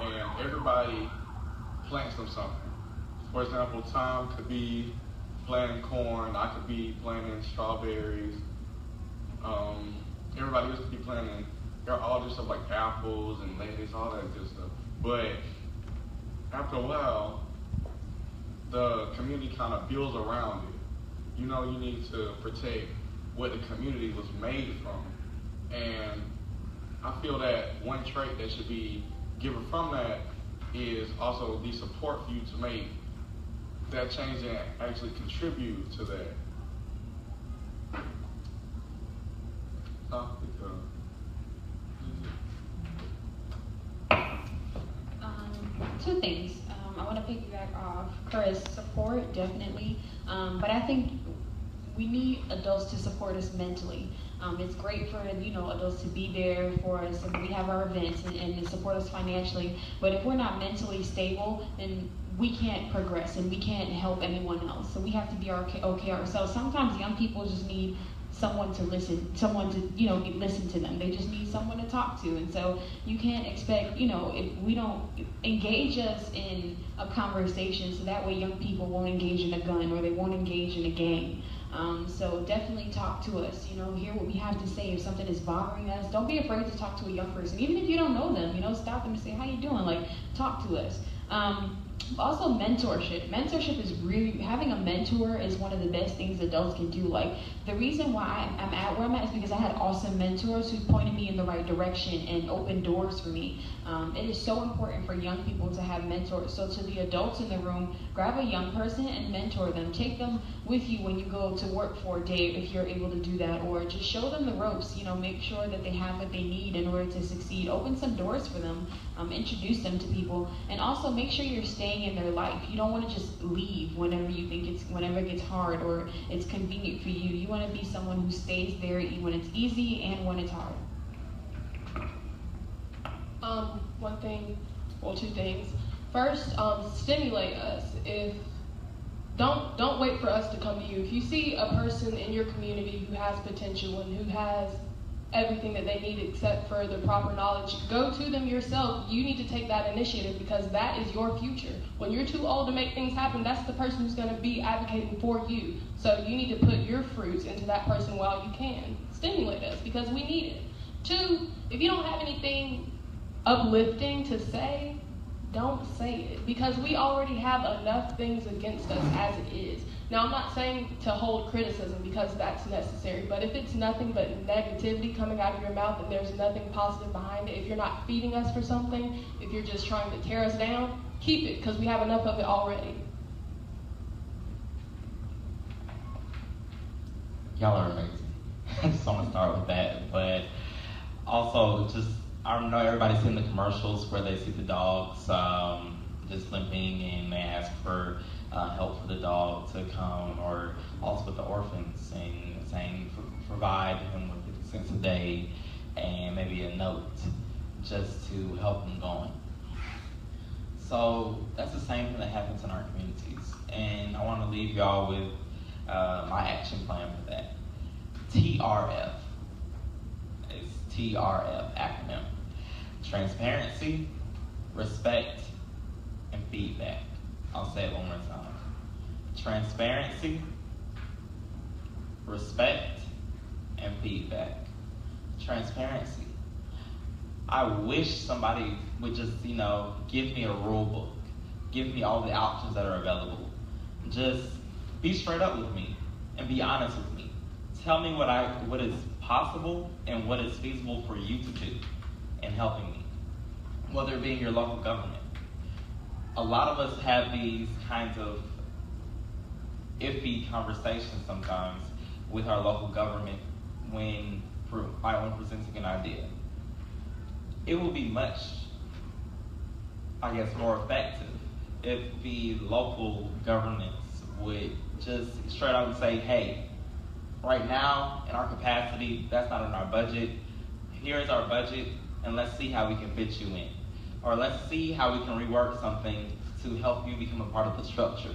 and everybody plants them something. For example, Tom could be planting corn, I could be planting strawberries, everybody else could be planting all this stuff like apples and lettuce, all that good stuff. But after a while, the community kind of builds around it. You need to protect what the community was made from. And I feel that one trait that should be given from that is also the support for you to make that change and actually contribute to that. Two things. I want to piggyback off Chris. Support, definitely. But I think we need adults to support us mentally. It's great for adults to be there for us, and we have our events and support us financially. But if we're not mentally stable, then we can't progress and we can't help anyone else. So we have to be okay ourselves. Sometimes young people just need someone to listen, listen to them. They just need someone to talk to. And so you can't expect, if we don't engage us in a conversation, so that way young people won't engage in a gun or they won't engage in a gang. So definitely talk to us, hear what we have to say. If something is bothering us, don't be afraid to talk to a young person. Even if you don't know them, stop them and say, how you doing? Talk to us. Also mentorship. Mentorship is really, having a mentor is one of the best things adults can do. The reason why I'm at where I'm at is because I had awesome mentors who pointed me in the right direction and opened doors for me. It is so important for young people to have mentors. So to the adults in the room, grab a young person and mentor them. Take them with you when you go to work for a day if you're able to do that, or just show them the ropes. Make sure that they have what they need in order to succeed. Open some doors for them. Introduce them to people, and also make sure you're staying in their life. You don't want to just leave whenever it gets hard or it's convenient for you. You want to be someone who stays there when it's easy and when it's hard. Two things. First, stimulate us. Don't wait for us to come to you. If you see a person in your community who has potential and who has everything that they need except for the proper knowledge, go to them yourself. You need to take that initiative because that is your future. When you're too old to make things happen, that's the person who's going to be advocating for you. So you need to put your fruits into that person while you can. Stimulate us because we need it. Two, if you don't have anything uplifting to say, don't say it, because we already have enough things against us as it is. Now, I'm not saying to hold criticism because that's necessary, but if it's nothing but negativity coming out of your mouth and there's nothing positive behind it, if you're not feeding us for something, if you're just trying to tear us down, keep it because we have enough of it already. Y'all are amazing. I just want to start with that. But also, I know everybody's seen the commercials where they see the dogs just limping and they ask for help for the dog to come, or also with the orphans and saying provide him with 50 cents a day and maybe a note just to help them going. So that's the same thing that happens in our communities. And I want to leave y'all with my action plan for that. TRF. It's TRF acronym. Transparency, respect, and feedback. I'll say it one more time. Transparency, respect, and feedback. Transparency. I wish somebody would just, give me a rule book. Give me all the options that are available. Just be straight up with me and be honest with me. Tell me what is possible and what is feasible for you to do in helping me, whether it be in your local government. A lot of us have these kinds of iffy conversations sometimes with our local government when presenting an idea. It will be much, more effective if the local governments would just straight out and say, hey, right now, in our capacity, that's not in our budget. Here's our budget, and let's see how we can fit you in. Or let's see how we can rework something to help you become a part of the structure.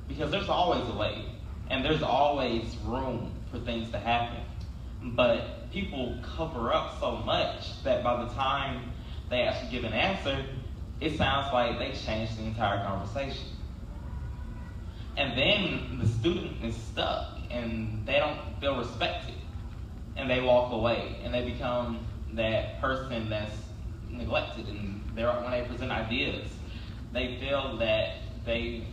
Because there's always a way, and there's always room for things to happen. But people cover up so much that by the time they actually give an answer, it sounds like they changed the entire conversation. And then the student is stuck, and they don't feel respected, and they walk away, and they become that person that's neglected. And when they present ideas, they feel that they've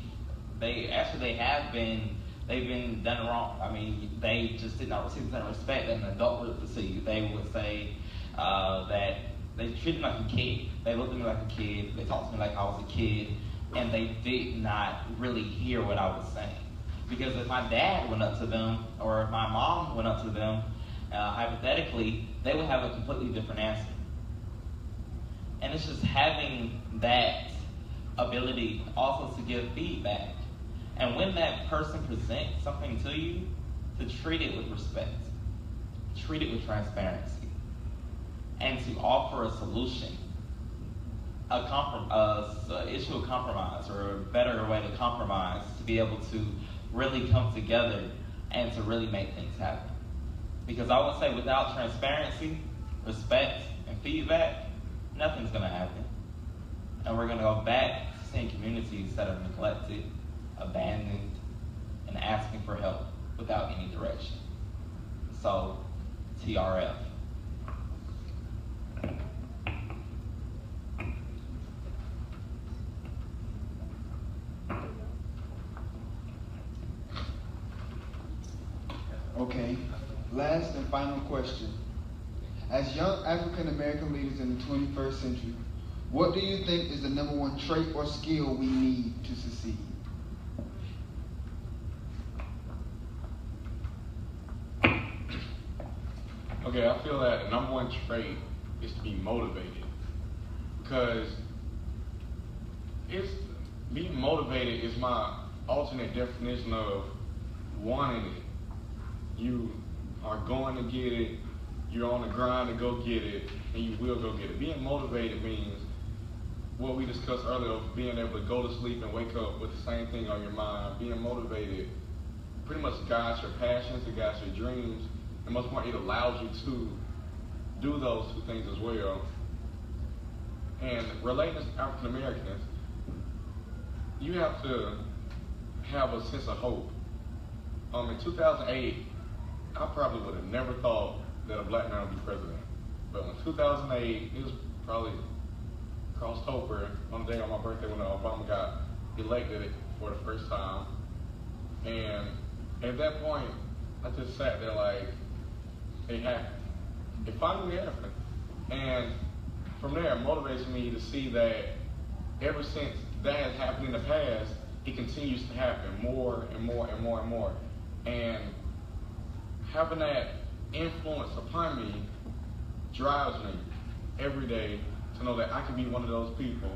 been done wrong. I mean, they just did not receive the same respect that an adult would receive. They would say that they treated me like a kid. They looked at me like a kid. They talked to me like I was a kid, and they did not really hear what I was saying. Because if my dad went up to them, or if my mom went up to them, hypothetically, they would have a completely different answer. And it's just having that ability also to give feedback. And when that person presents something to you, to treat it with respect, treat it with transparency, and to offer a solution, issue a compromise, or a better way to compromise, to be able to really come together and to really make things happen. Because I would say without transparency, respect, and feedback, nothing's going to happen. And we're going to go back to seeing communities that are neglected, abandoned, and asking for help without any direction. So, TRF. Okay, last and final question. As young African American leaders in the 21st century, what do you think is the number one trait or skill we need to succeed? Okay, I feel that the number one trait is to be motivated. Because being motivated is my alternate definition of wanting it. You are going to get it, you're on the grind to go get it, and you will go get it. Being motivated means what we discussed earlier of being able to go to sleep and wake up with the same thing on your mind. Being motivated pretty much guides your passions, it guides your dreams, and much more, it allows you to do those two things as well. And relating to African Americans, you have to have a sense of hope. In 2008, I probably would have never thought that a black man would be president. But in 2008, it was probably crossed over on the day on my birthday when Obama got elected for the first time. And at that point, I just sat there like, it happened. It finally happened. And from there, it motivates me to see that ever since that has happened in the past, it continues to happen more and more and more and more. And having that influence upon me drives me every day to know that I can be one of those people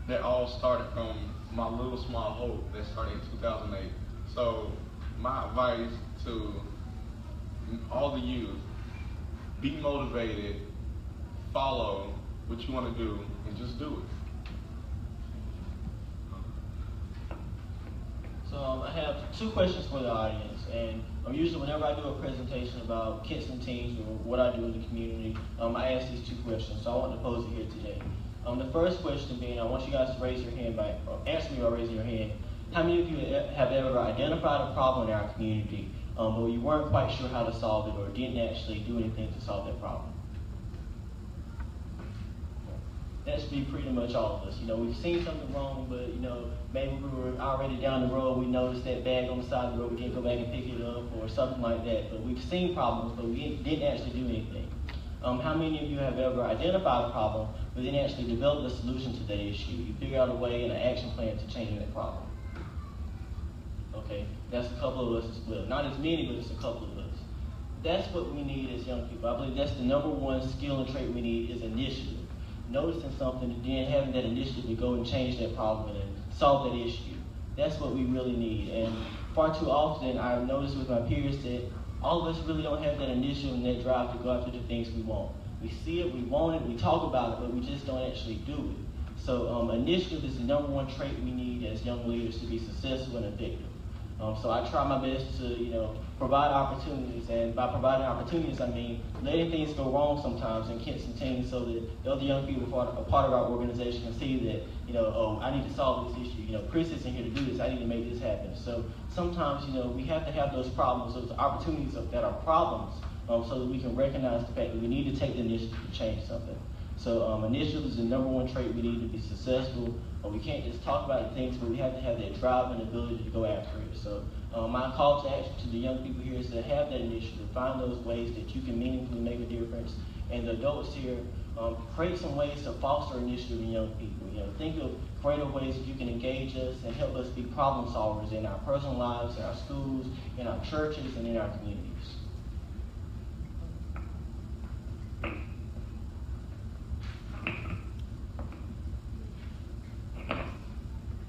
that all started from my little small hope that started in 2008. So my advice to all the youth, be motivated, follow what you want to do, and just do it. So I have two questions for the audience, and usually whenever I do a presentation about Kinston teens or what I do in the community, I ask these two questions, so I want to pose it here today. The first question being, I want you guys to raise your hand answer me by raising your hand. How many of you have ever identified a problem in our community, but you weren't quite sure how to solve it or didn't actually do anything to solve that problem? That should be pretty much all of us. We've seen something wrong, but maybe we were already down the road, we noticed that bag on the side of the road, we didn't go back and pick it up or something like that. But we've seen problems, but we didn't actually do anything. How many of you have ever identified a problem, but then actually developed a solution to that issue? You figure out a way and an action plan to change that problem. Okay, that's a couple of us as well. Not as many, but it's a couple of us. That's what we need as young people. I believe that's the number one skill and trait we need is initiative. Noticing something and then having that initiative to go and change that problem and solve that issue. That's what we really need. And far too often I've noticed with my peers that all of us really don't have that initiative and that drive to go after the things we want. We see it, we want it, we talk about it, but we just don't actually do it. So initiative is the number one trait we need as young leaders to be successful and effective. So I try my best to, provide opportunities, and by providing opportunities, I mean letting things go wrong sometimes in Kinston teams so that the other young people who are a part of our organization can see that, oh, I need to solve this issue. Chris isn't here to do this. I need to make this happen. So sometimes, we have to have those problems, those opportunities that are problems, so that we can recognize the fact that we need to take the initiative to change something. So initiative is the number one trait we need to be successful. We can't just talk about things, but we have to have that drive and ability to go after it. So my call to action to the young people here is to have that initiative, find those ways that you can meaningfully make a difference. And the adults here, create some ways to foster initiative in young people. Think of creative ways that you can engage us and help us be problem solvers in our personal lives, in our schools, in our churches, and in our communities.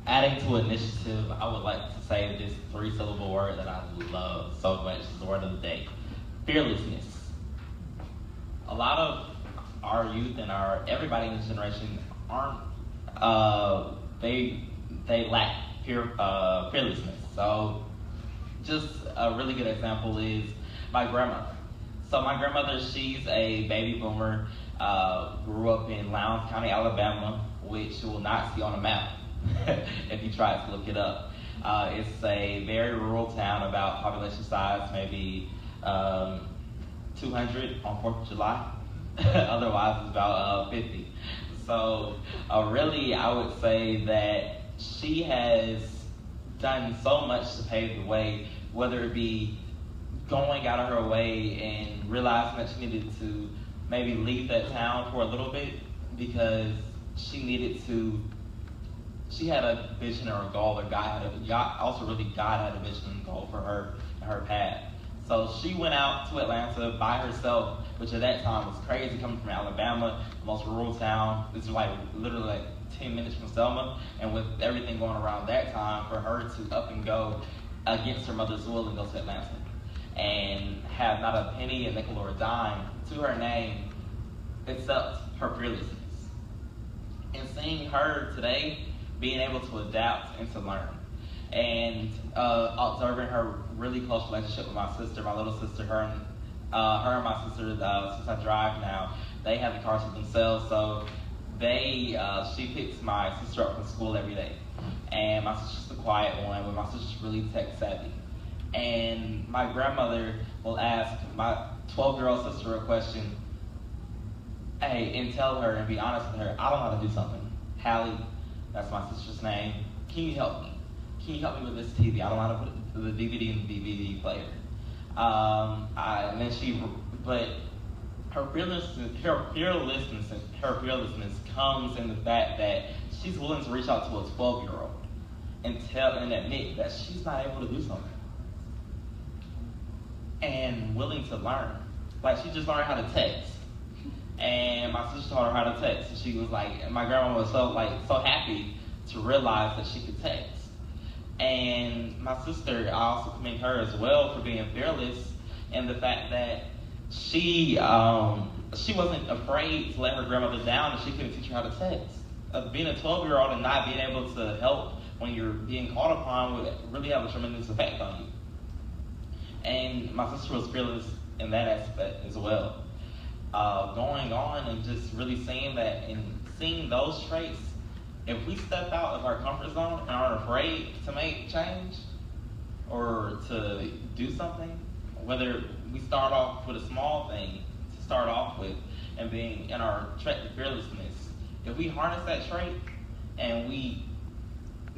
Adding to initiative, I would like to say this 3-syllable word that I love so much is the word of the day: fearlessness. A lot of our youth and everybody in this generation they lack fearlessness. So just a really good example is my grandmother. So my grandmother, she's a baby boomer, grew up in Lowndes County, Alabama, which you will not see on a map if you try to look it up. It's a very rural town, about population size maybe 200 on 4th of July. Otherwise, it's about 50. So really, I would say that she has done so much to pave the way, whether it be going out of her way and realizing that she needed to maybe leave that town for a little bit because she had a vision or a goal, or God had a vision and goal for her and her path. So she went out to Atlanta by herself, which at that time was crazy, coming from Alabama, the most rural town. This is literally 10 minutes from Selma, and with everything going around that time, for her to up and go against her mother's will and go to Atlanta and have not a penny, a nickel, or a dime to her name except her fearlessness. And seeing her today, being able to adapt and to learn, and observing her really close relationship with my sister, my little sister, her and my sister, since I drive now, they have the cars for themselves, so she picks my sister up from school every day. And my sister's the quiet one, but my sister's really tech savvy. And my grandmother will ask my 12-year-old sister a question, and tell her and be honest with her, I don't know how to do something. Hallie, that's my sister's name. Can you help me? Can you help me with this TV? I don't know how to put the DVD in the DVD player. But her fearlessness comes in the fact that she's willing to reach out to a 12-year-old and tell and admit that she's not able to do something. And willing to learn. Like, she just learned how to text. And my sister taught her how to text. And she was like, and my grandma was so happy to realize that she could text. And my sister, I also commend her as well for being fearless in the fact that she wasn't afraid to let her grandmother down and she couldn't teach her how to text. Being a 12-year-old and not being able to help when you're being called upon would really have a tremendous effect on you. And my sister was fearless in that aspect as well. Going on and just really seeing that and seeing those traits, if we step out of our comfort zone and aren't afraid to make change or to do something, whether we start off with a small thing to start off with and being in our trait of fearlessness, if we harness that trait and we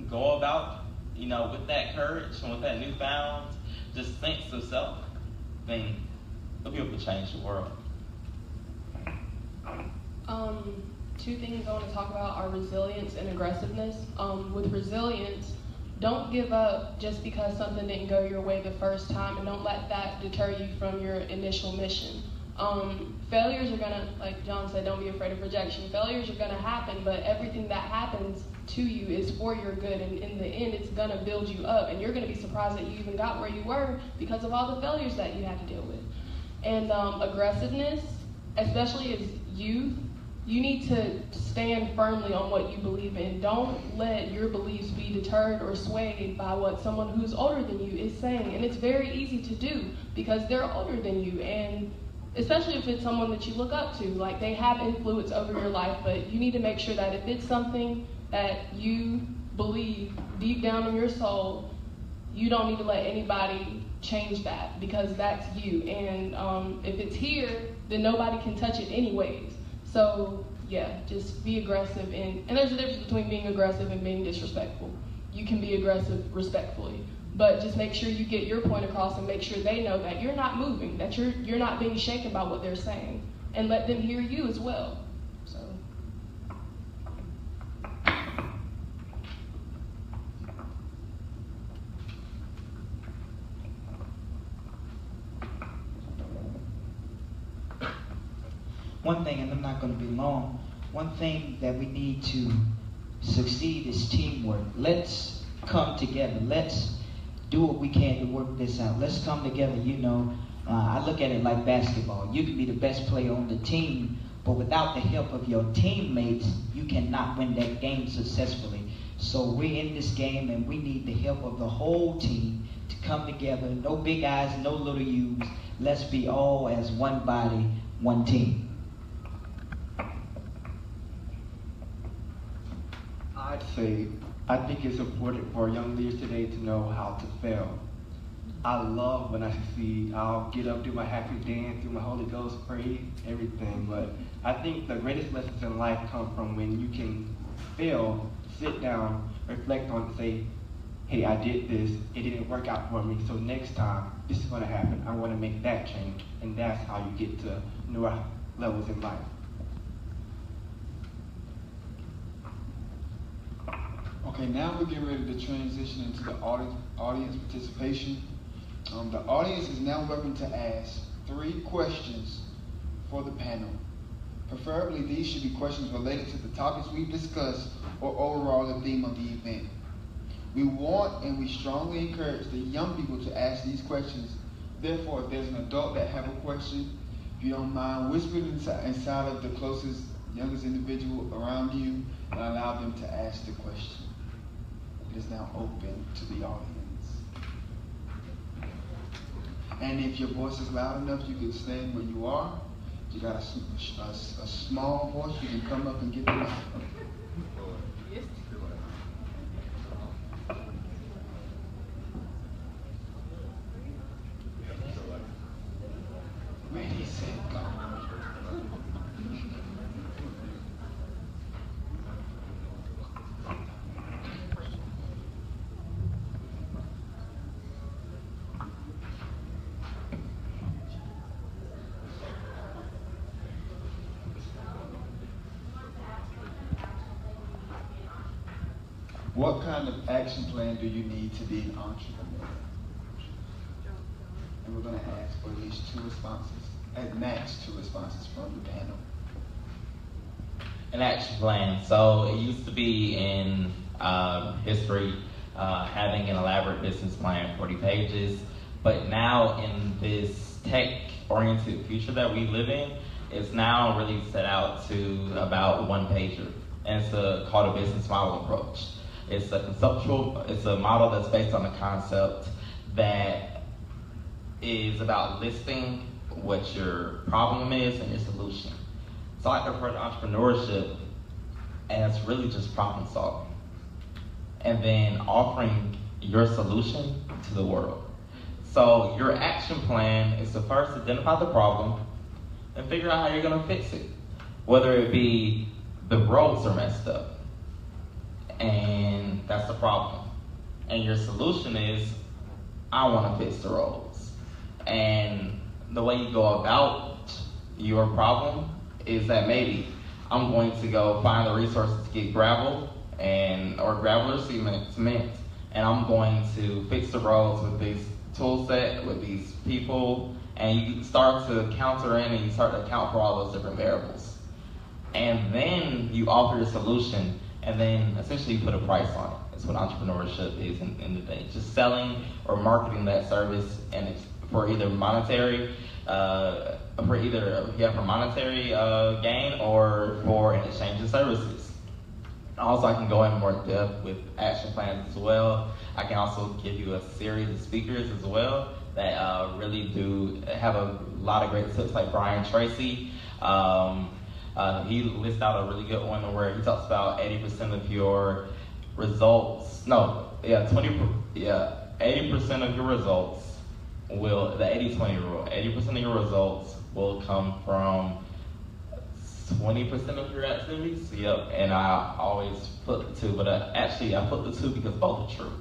go about, with that courage and with that newfound just sense of self, then we'll be able to change the world. Two things I want to talk about are resilience and aggressiveness. With resilience, don't give up just because something didn't go your way the first time, and don't let that deter you from your initial mission. Failures are gonna, like John said, don't be afraid of rejection. Failures are gonna happen, but everything that happens to you is for your good, and in the end, it's gonna build you up, and you're gonna be surprised that you even got where you were because of all the failures that you had to deal with. And aggressiveness, especially as youth, you need to stand firmly on what you believe in. Don't let your beliefs be deterred or swayed by what someone who's older than you is saying. And it's very easy to do because they're older than you, and especially if it's someone that you look up to, like they have influence over your life, but you need to make sure that if it's something that you believe deep down in your soul, you don't need to let anybody change that because that's you. And if it's here, then nobody can touch it anyways. So yeah, just be aggressive. And there's a difference between being aggressive and being disrespectful. You can be aggressive respectfully, but just make sure you get your point across and make sure they know that you're not moving, that you're not being shaken by what they're saying, and let them hear you as well. So. One thing, and I'm not going to be long, one thing that we need to succeed is teamwork. Let's come together. Let's do what we can to work this out. Let's come together. I look at it like basketball. You can be the best player on the team, but without the help of your teammates, you cannot win that game successfully. So we're in this game, and we need the help of the whole team to come together. No big eyes, no little U's. Let's be all as one body, one team. I think it's important for young leaders today to know how to fail. I love when I'll get up, do my happy dance, do my Holy Ghost, pray, everything. But I think the greatest lessons in life come from when you can fail, sit down, reflect on it, and say, hey, I did this, it didn't work out for me, so next time, this is going to happen. I want to make that change. And that's how you get to newer levels in life. Okay, now we're getting ready to transition into the audience participation. The audience is now welcome to ask 3 questions for the panel. Preferably, these should be questions related to the topics we've discussed or overall the theme of the event. We want and we strongly encourage the young people to ask these questions. Therefore, if there's an adult that have a question, if you don't mind, whisper it inside of the closest, youngest individual around you and allow them to ask the question. It is now open to the audience. And if your voice is loud enough, you can stand where you are. If you got a small voice, you can come up and get the mic. Yes. Ready, set, go. What kind of action plan do you need to be an entrepreneur? And we're going to ask for at least 2 responses, at max 2 responses from the panel. An action plan. So it used to be in history having an elaborate business plan, 40 pages. But now in this tech-oriented future that we live in, it's now really set out to about 1 pager. And it's called a business model approach. It's a model that's based on a concept that is about listing what your problem is and your solution. So I refer to entrepreneurship as really just problem solving. And then offering your solution to the world. So your action plan is to first identify the problem and figure out how you're gonna fix it. Whether it be the roads are messed up, and that's the problem. And your solution is, I wanna fix the roads. And the way you go about your problem is that maybe I'm going to go find the resources to get gravel or gravel or cement, and I'm going to fix the roads with this tool set, with these people, and you start to counter in and you start to account for all those different variables. And then you offer your solution, and then essentially you put a price on it. That's what entrepreneurship is in the day. Just selling or marketing that service, and it's for either monetary gain or for an exchange of services. Also, I can go in more depth with action plans as well. I can also give you a series of speakers as well that really do have a lot of great tips, like Brian Tracy. He lists out a really good one where he talks about 80% of your results. 80% of your results will, the 80-20 rule, 80% of your results will come from 20% of your activities. Yep, and I always flip the 2, but actually I flip the 2 because both are true.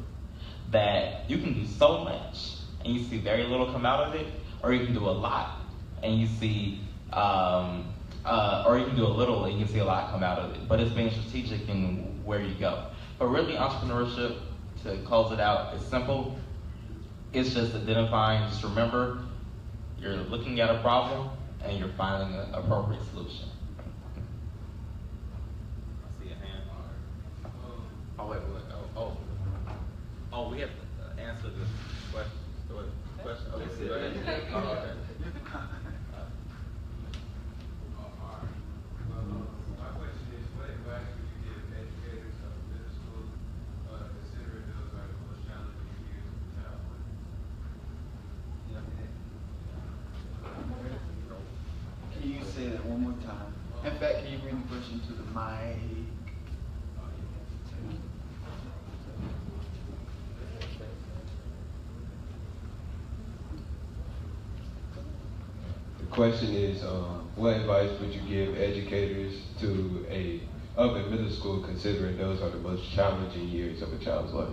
That you can do so much and you see very little come out of it, or you can do a lot and you see, or you can do a little and you can see a lot come out of it. But it's being strategic in where you go. But really, entrepreneurship, to close it out, is simple. It's just identifying, just remember, you're looking at a problem and you're finding an appropriate solution. I see a hand. Oh, we have to answer this question. Okay. My question is, what advice would you give educators of middle school, considering those are the most challenging years of childhood? Can you say that one more time? In fact, can you bring the question to the mic? The question is, what advice would you give educators of a middle school, considering those are the most challenging years of a child's life?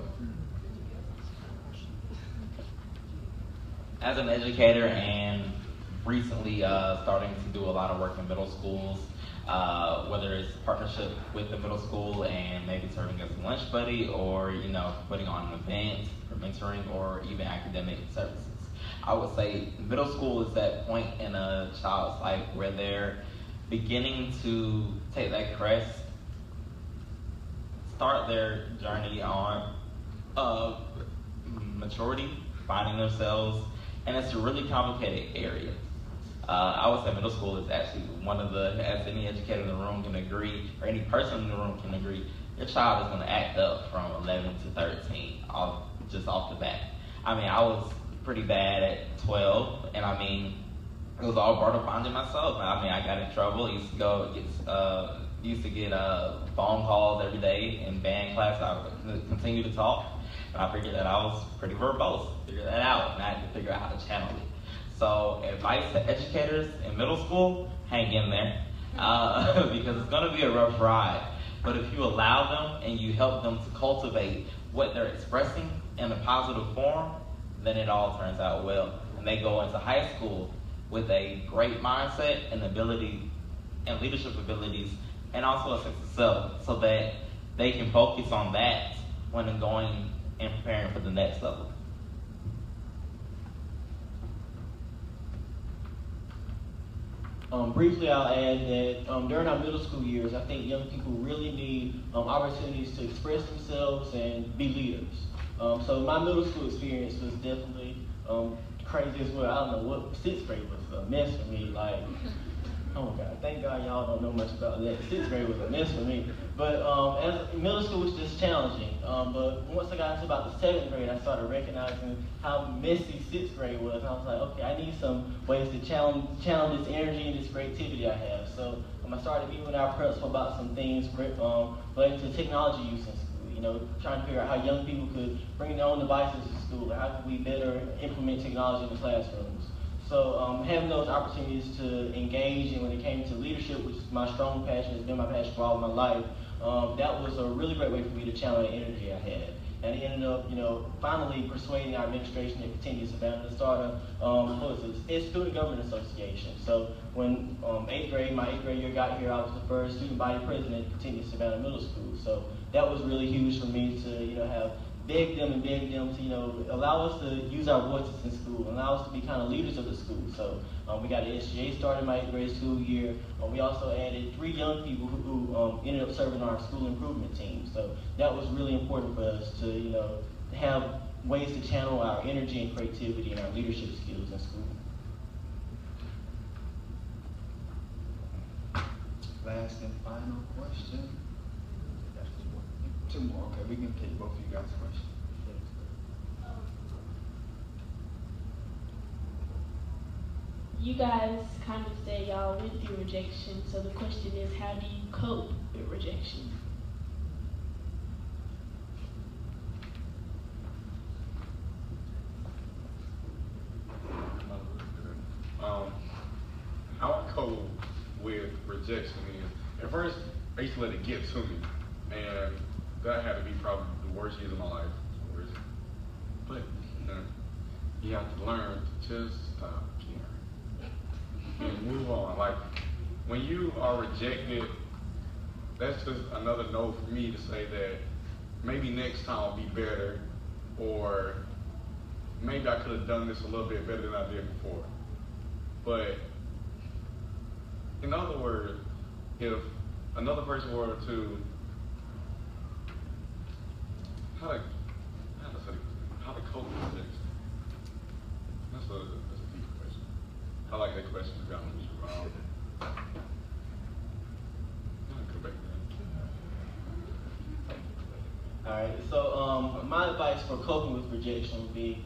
As an educator and recently starting to do a lot of work in middle schools, whether it's partnership with the middle school and maybe serving as a lunch buddy, or putting on an event or mentoring, or even academic services. I would say middle school is that point in a child's life where they're beginning to take that crest, start their journey on maturity, finding themselves, and it's a really complicated area. I would say middle school is actually one of the, as any educator in the room can agree, or any person in the room can agree, your child is going to act up from 11 to 13, just off the bat. I mean, I was pretty bad at 12, and I mean, it was all brought upon to myself. I mean, I got in trouble. Used to get phone calls every day in band class. I would continue to talk, and I figured that I was pretty verbose. Figured that out, and I had to figure out how to channel it. So, advice to educators in middle school: hang in there, because it's going to be a rough ride. But if you allow them and you help them to cultivate what they're expressing in a positive form, then it all turns out well. And they go into high school with a great mindset and ability and leadership abilities, and also a sense of self, so that they can focus on that when going and preparing for the next level? Briefly, I'll add that during our middle school years, I think young people really need opportunities to express themselves and be leaders. So my middle school experience was definitely crazy as well. I don't know what, 6th grade was a mess for me. Like, oh my God, thank God y'all don't know much about that. 6th grade was a mess for me. But as middle school was just challenging. But once I got into about the 7th grade, I started recognizing how messy 6th grade was. I was like, okay, I need some ways to challenge this energy and this creativity I have. So I started meeting with our principal about some things related to technology use in school. You know, trying to figure out how young people could bring their own devices to school, or how could we better implement technology in the classrooms. So having those opportunities to engage, and when it came to leadership, which is my strong passion, has been my passion for all of my life, that was a really great way for me to channel the energy I had. And it ended up, finally persuading our administration at Continue Savannah to start a student government association. So when my 8th grade year got here, I was the first student body president at Continue Savannah Middle School. So that was really huge for me to, have begged them to, allow us to use our voices in school, allow us to be kind of leaders of the school. So we got an SGA started my 8th grade school year. We also added 3 young people who ended up serving our school improvement team. So that was really important for us to, have ways to channel our energy and creativity and our leadership skills in school. Last and final question. Two more. Okay, we can take both of you guys' questions. You guys kind of say y'all went through rejection, so the question is, how do you cope with rejection? How I cope with rejection is, at first, I used to let it get to me, and that had to be probably the worst years of my life. But you have to learn to just stop caring and move on. Like, when you are rejected, that's just another note for me to say that maybe next time I'll be better, or maybe I could have done this a little bit better than I did before. But in other words, if another person were to how to cope with rejection? That's a deep question. I like that question, to be honest with you. Go back there. All right, so my advice for coping with rejection would be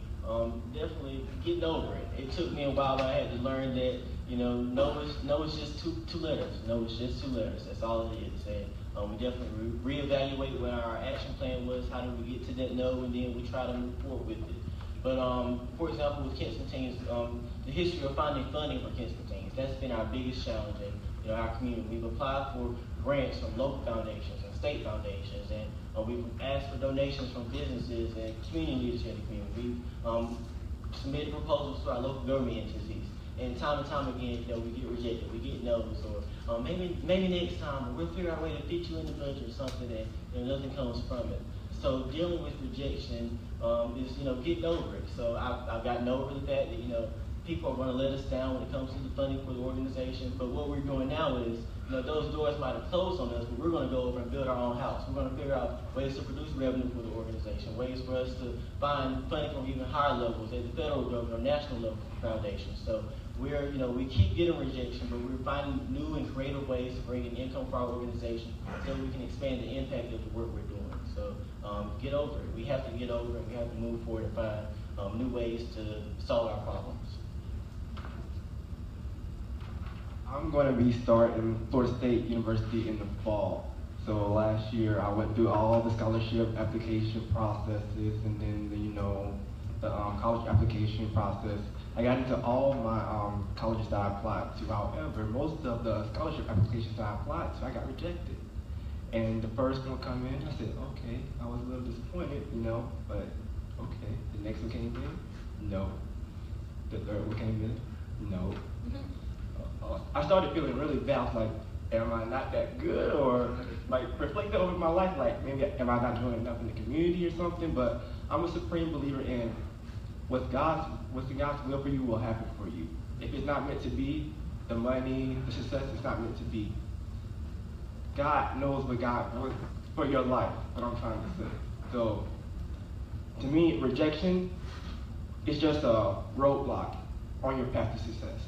definitely getting over it. It took me a while, but I had to learn that, no is just two letters. No is just 2 letters. That's all it is. And we definitely reevaluate what our action plan was, how did we get to that no, and then we try to move forward with it. But for example, with Kinston teens, the history of finding funding for Kinston teens, that's been our biggest challenge in our community. We've applied for grants from local foundations and state foundations, and we've asked for donations from businesses and community leaders in the community. We've submitted proposals to our local government entities. And time again, we get rejected, we get no's, or maybe next time we'll figure out a way to fit you in the budget or something, and nothing comes from it. So dealing with rejection is getting over it. So I've gotten over the fact that people are going to let us down when it comes to the funding for the organization. But what we're doing now is those doors might have closed on us, but we're going to go over and build our own house. We're going to figure out ways to produce revenue for the organization, ways for us to find funding from even higher levels at the federal government or national level foundations. So we keep getting rejection, but we're finding new and creative ways to bring in income for our organization so we can expand the impact of the work we're doing. So get over it. We have to get over it. We have to move forward and find new ways to solve our problems. I'm going to be starting Florida State University in the fall. So last year I went through all the scholarship application processes, and then the college application process. I got into all my colleges that I applied to. However, most of the scholarship applications I applied to, I got rejected. And the first one come in, I said, okay, I was a little disappointed, but okay. The next one came in, no. The third one came in, no. I started feeling really bad. I was like, am I not that good, or like reflect over my life, like maybe am I not doing enough in the community or something? But I'm a supreme believer in what's God's will for you will happen for you. If it's not meant to be, the money, the success is not meant to be. God knows what God wants for your life, what I'm trying to say. So, to me, rejection is just a roadblock on your path to success.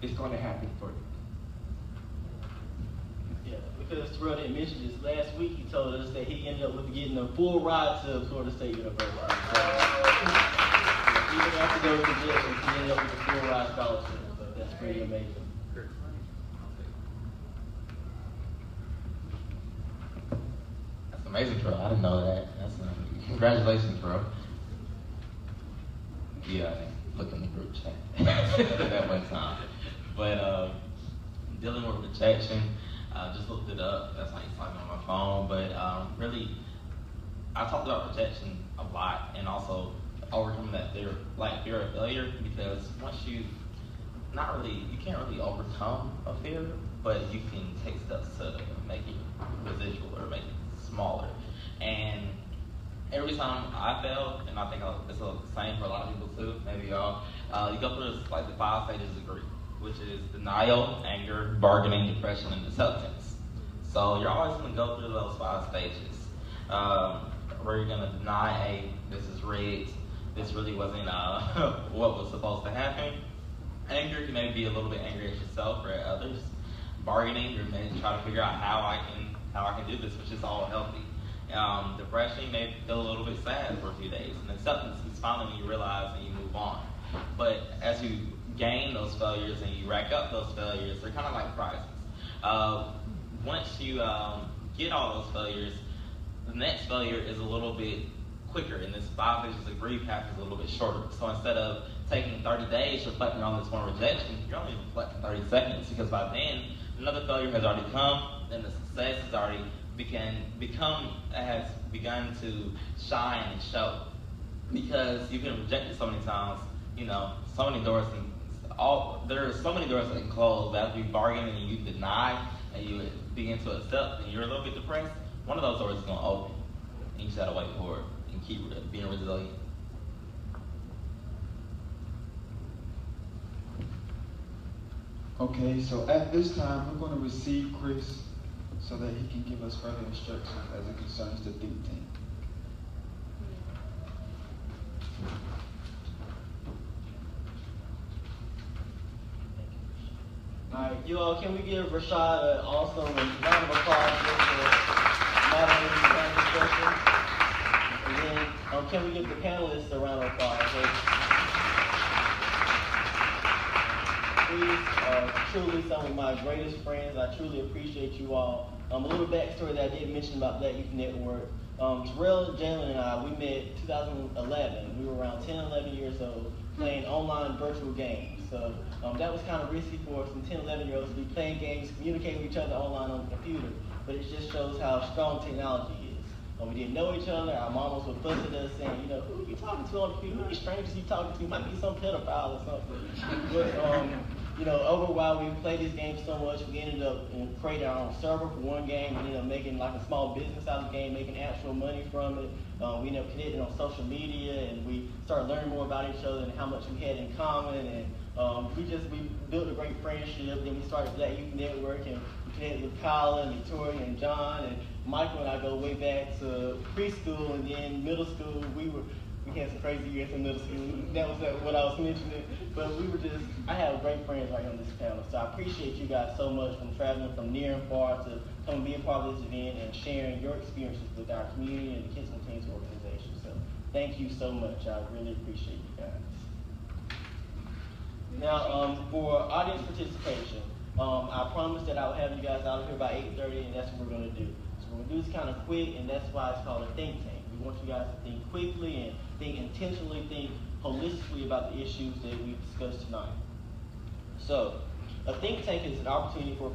It's going to happen for you. Yeah, because Terrell didn't mention this, last week he told us that he ended up with getting a full ride to Florida State University. So, even after those rejections, he ended up with a full ride scholarship. So that's pretty amazing. That's amazing, Terrell. I didn't know that. Congratulations, Terrell. Yeah, I didn't look in the group chat that one time. But dealing with rejection, just looked it up. That's why he's talking on my phone. But really, I talked about rejection a lot, and also overcoming that fear of failure, because once you can't really overcome a fear, but you can take steps to make it residual or make it smaller. And every time I fail, and I think it's the same for a lot of people too, maybe y'all, you go through this, like the 5 stages of grief, which is denial, anger, bargaining, depression, and acceptance. So you're always going to go through those 5 stages, where you're going to deny, hey, this is rigged, this really wasn't what was supposed to happen. Anger, you may be a little bit angry at yourself or at others. Bargaining, you may try to figure out how I can do this, which is all healthy. Depression, you may feel a little bit sad for a few days. And acceptance is finally when you realize and you move on. But as you gain those failures and you rack up those failures, they're kind of like prizes. Once you get all those failures, the next failure is a little bit quicker, and this 5 stages of grief happens a little bit shorter. So instead of taking 30 days reflecting on this one rejection, you're only reflecting 30 seconds, because by then another failure has already come, and the success has already has begun to shine and show. Because you've been rejected so many times, so many doors there are so many doors that can close after you bargain and you deny and you begin to accept and you're a little bit depressed. One of those doors is going to open, and you just got to wait for it and keep being resilient. Okay, so at this time, we're going to receive Chris so that he can give us further instructions as it concerns the think tank. All right, you all, can we give Rashad an awesome round of applause for moderating the panel discussion? And then, can we give the panelists a round of applause? These are truly some of my greatest friends. I truly appreciate you all. A little backstory that I did mention about Black Youth Network. Terrell, Jaylan, and I, we met in 2011. We were around 10, 11 years old, playing online virtual games. So that was kind of risky for us, some 10, 11-year-olds to be playing games, communicating with each other online on the computer. But it just shows how strong technology is. We didn't know each other. Our mamas would fuss at us saying, who are you talking to on the computer? Who are these strangers you talking to? Might be some pedophile or something. But, over while we played this game so much, we ended up creating our own server for one game. We ended up making like a small business out of the game, making actual money from it. We ended up connecting on social media, and we started learning more about each other and how much we had in common. And we built a great friendship. Then we started Black Youth Network, and we connected with Kylah and Victoria and John, and Michael and I go way back to preschool, and then middle school. We had some crazy years in middle school. That was what I was mentioning. But I have great friends right on this panel. So I appreciate you guys so much from traveling from near and far to come and be a part of this event and sharing your experiences with our community and the Kinston Teens organization. So thank you so much. I really appreciate you guys. Now, for audience participation, I promised that I would have you guys out of here by 8:30, and that's what we're going to do. So we're going to do this kind of quick, and that's why it's called a think tank. We want you guys to think quickly and think holistically about the issues that we discussed tonight. So, a think tank is an opportunity for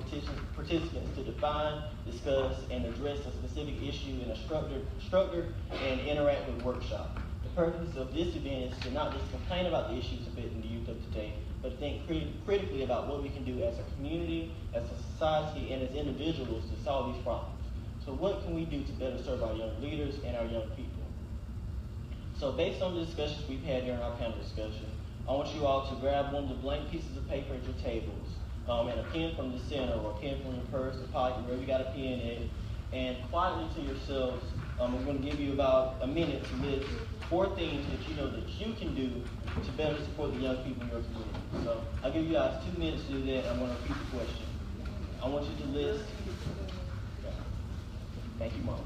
participants to define, discuss, and address a specific issue in a structured and interactive workshop. The purpose of this event is to not just complain about the issues affecting the youth of today, but think critically about what we can do as a community, as a society, and as individuals to solve these problems. So what can we do to better serve our young leaders and our young people? So based on the discussions we've had during our panel discussion, I want you all to grab one of the blank pieces of paper at your tables, and a pen from the center, or a pen from your purse or pocket, wherever you got a pen in, and quietly to yourselves, I'm going to give you about a minute to list 4 things that you know that you can do to better support the young people in your community. So I'll give you guys 2 minutes to do that. I'm going to repeat the question. I want you to list. Thank you, Mom.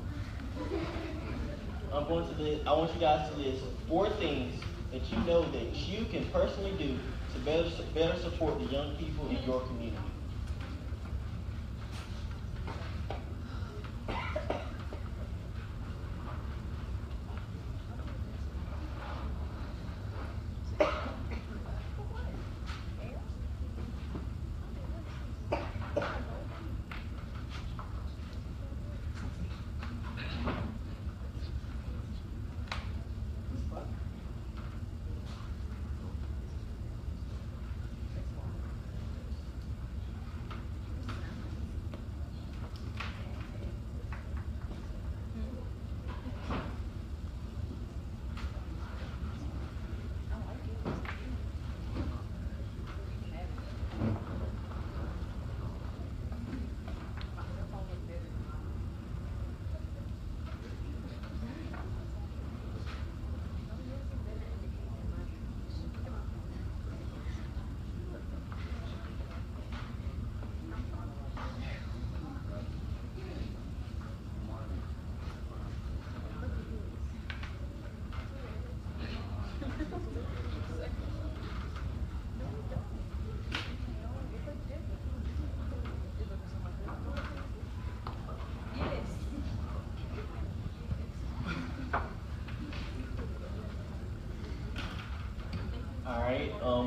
I want you guys to list 4 things that you know that you can personally do to better support the young people in your community.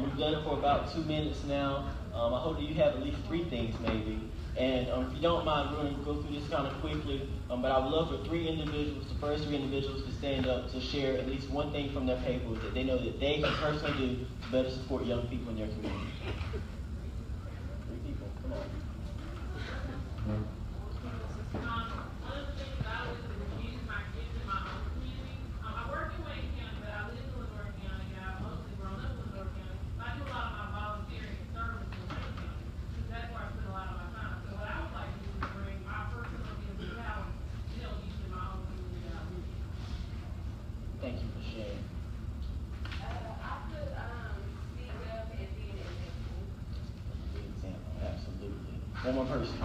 We've done it for about 2 minutes now. I hope that you have at least 3 things maybe. And if you don't mind, we're going to go through this kind of quickly. But I would love for 3 individuals, the first 3 individuals, to stand up to share at least 1 thing from their papers that they know that they can personally do to better support young people in their community. 3 people, come on. Thank you for sharing. Absolutely. One more person.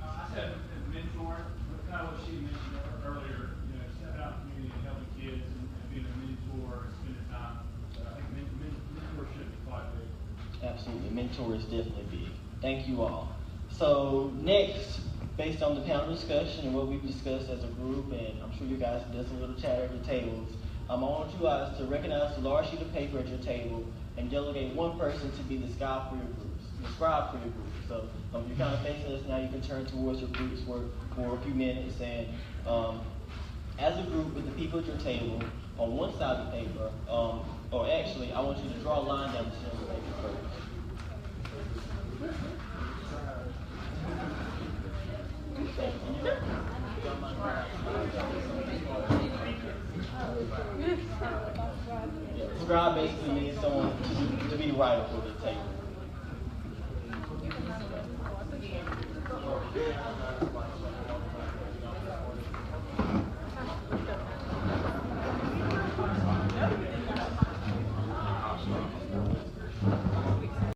I said as a mentor, kind of what she mentioned earlier, stepping out in the community and helping kids and being a mentor, spending time. I think mentorship is quite big. Absolutely. Mentor is definitely big. Thank you all. So next, based on the panel discussion and what we've discussed as a group, and I'm sure you guys have done some little chatter at your tables, I want you guys to recognize the large sheet of paper at your table and delegate 1 person to be the scribe for your groups. So if you're kind of facing this now, you can turn towards your groups for a few minutes, and as a group with the people at your table, on one side of the paper, or actually, I want you to draw a line down the center of the paper first. Scribe basically means someone to be the writer for the table.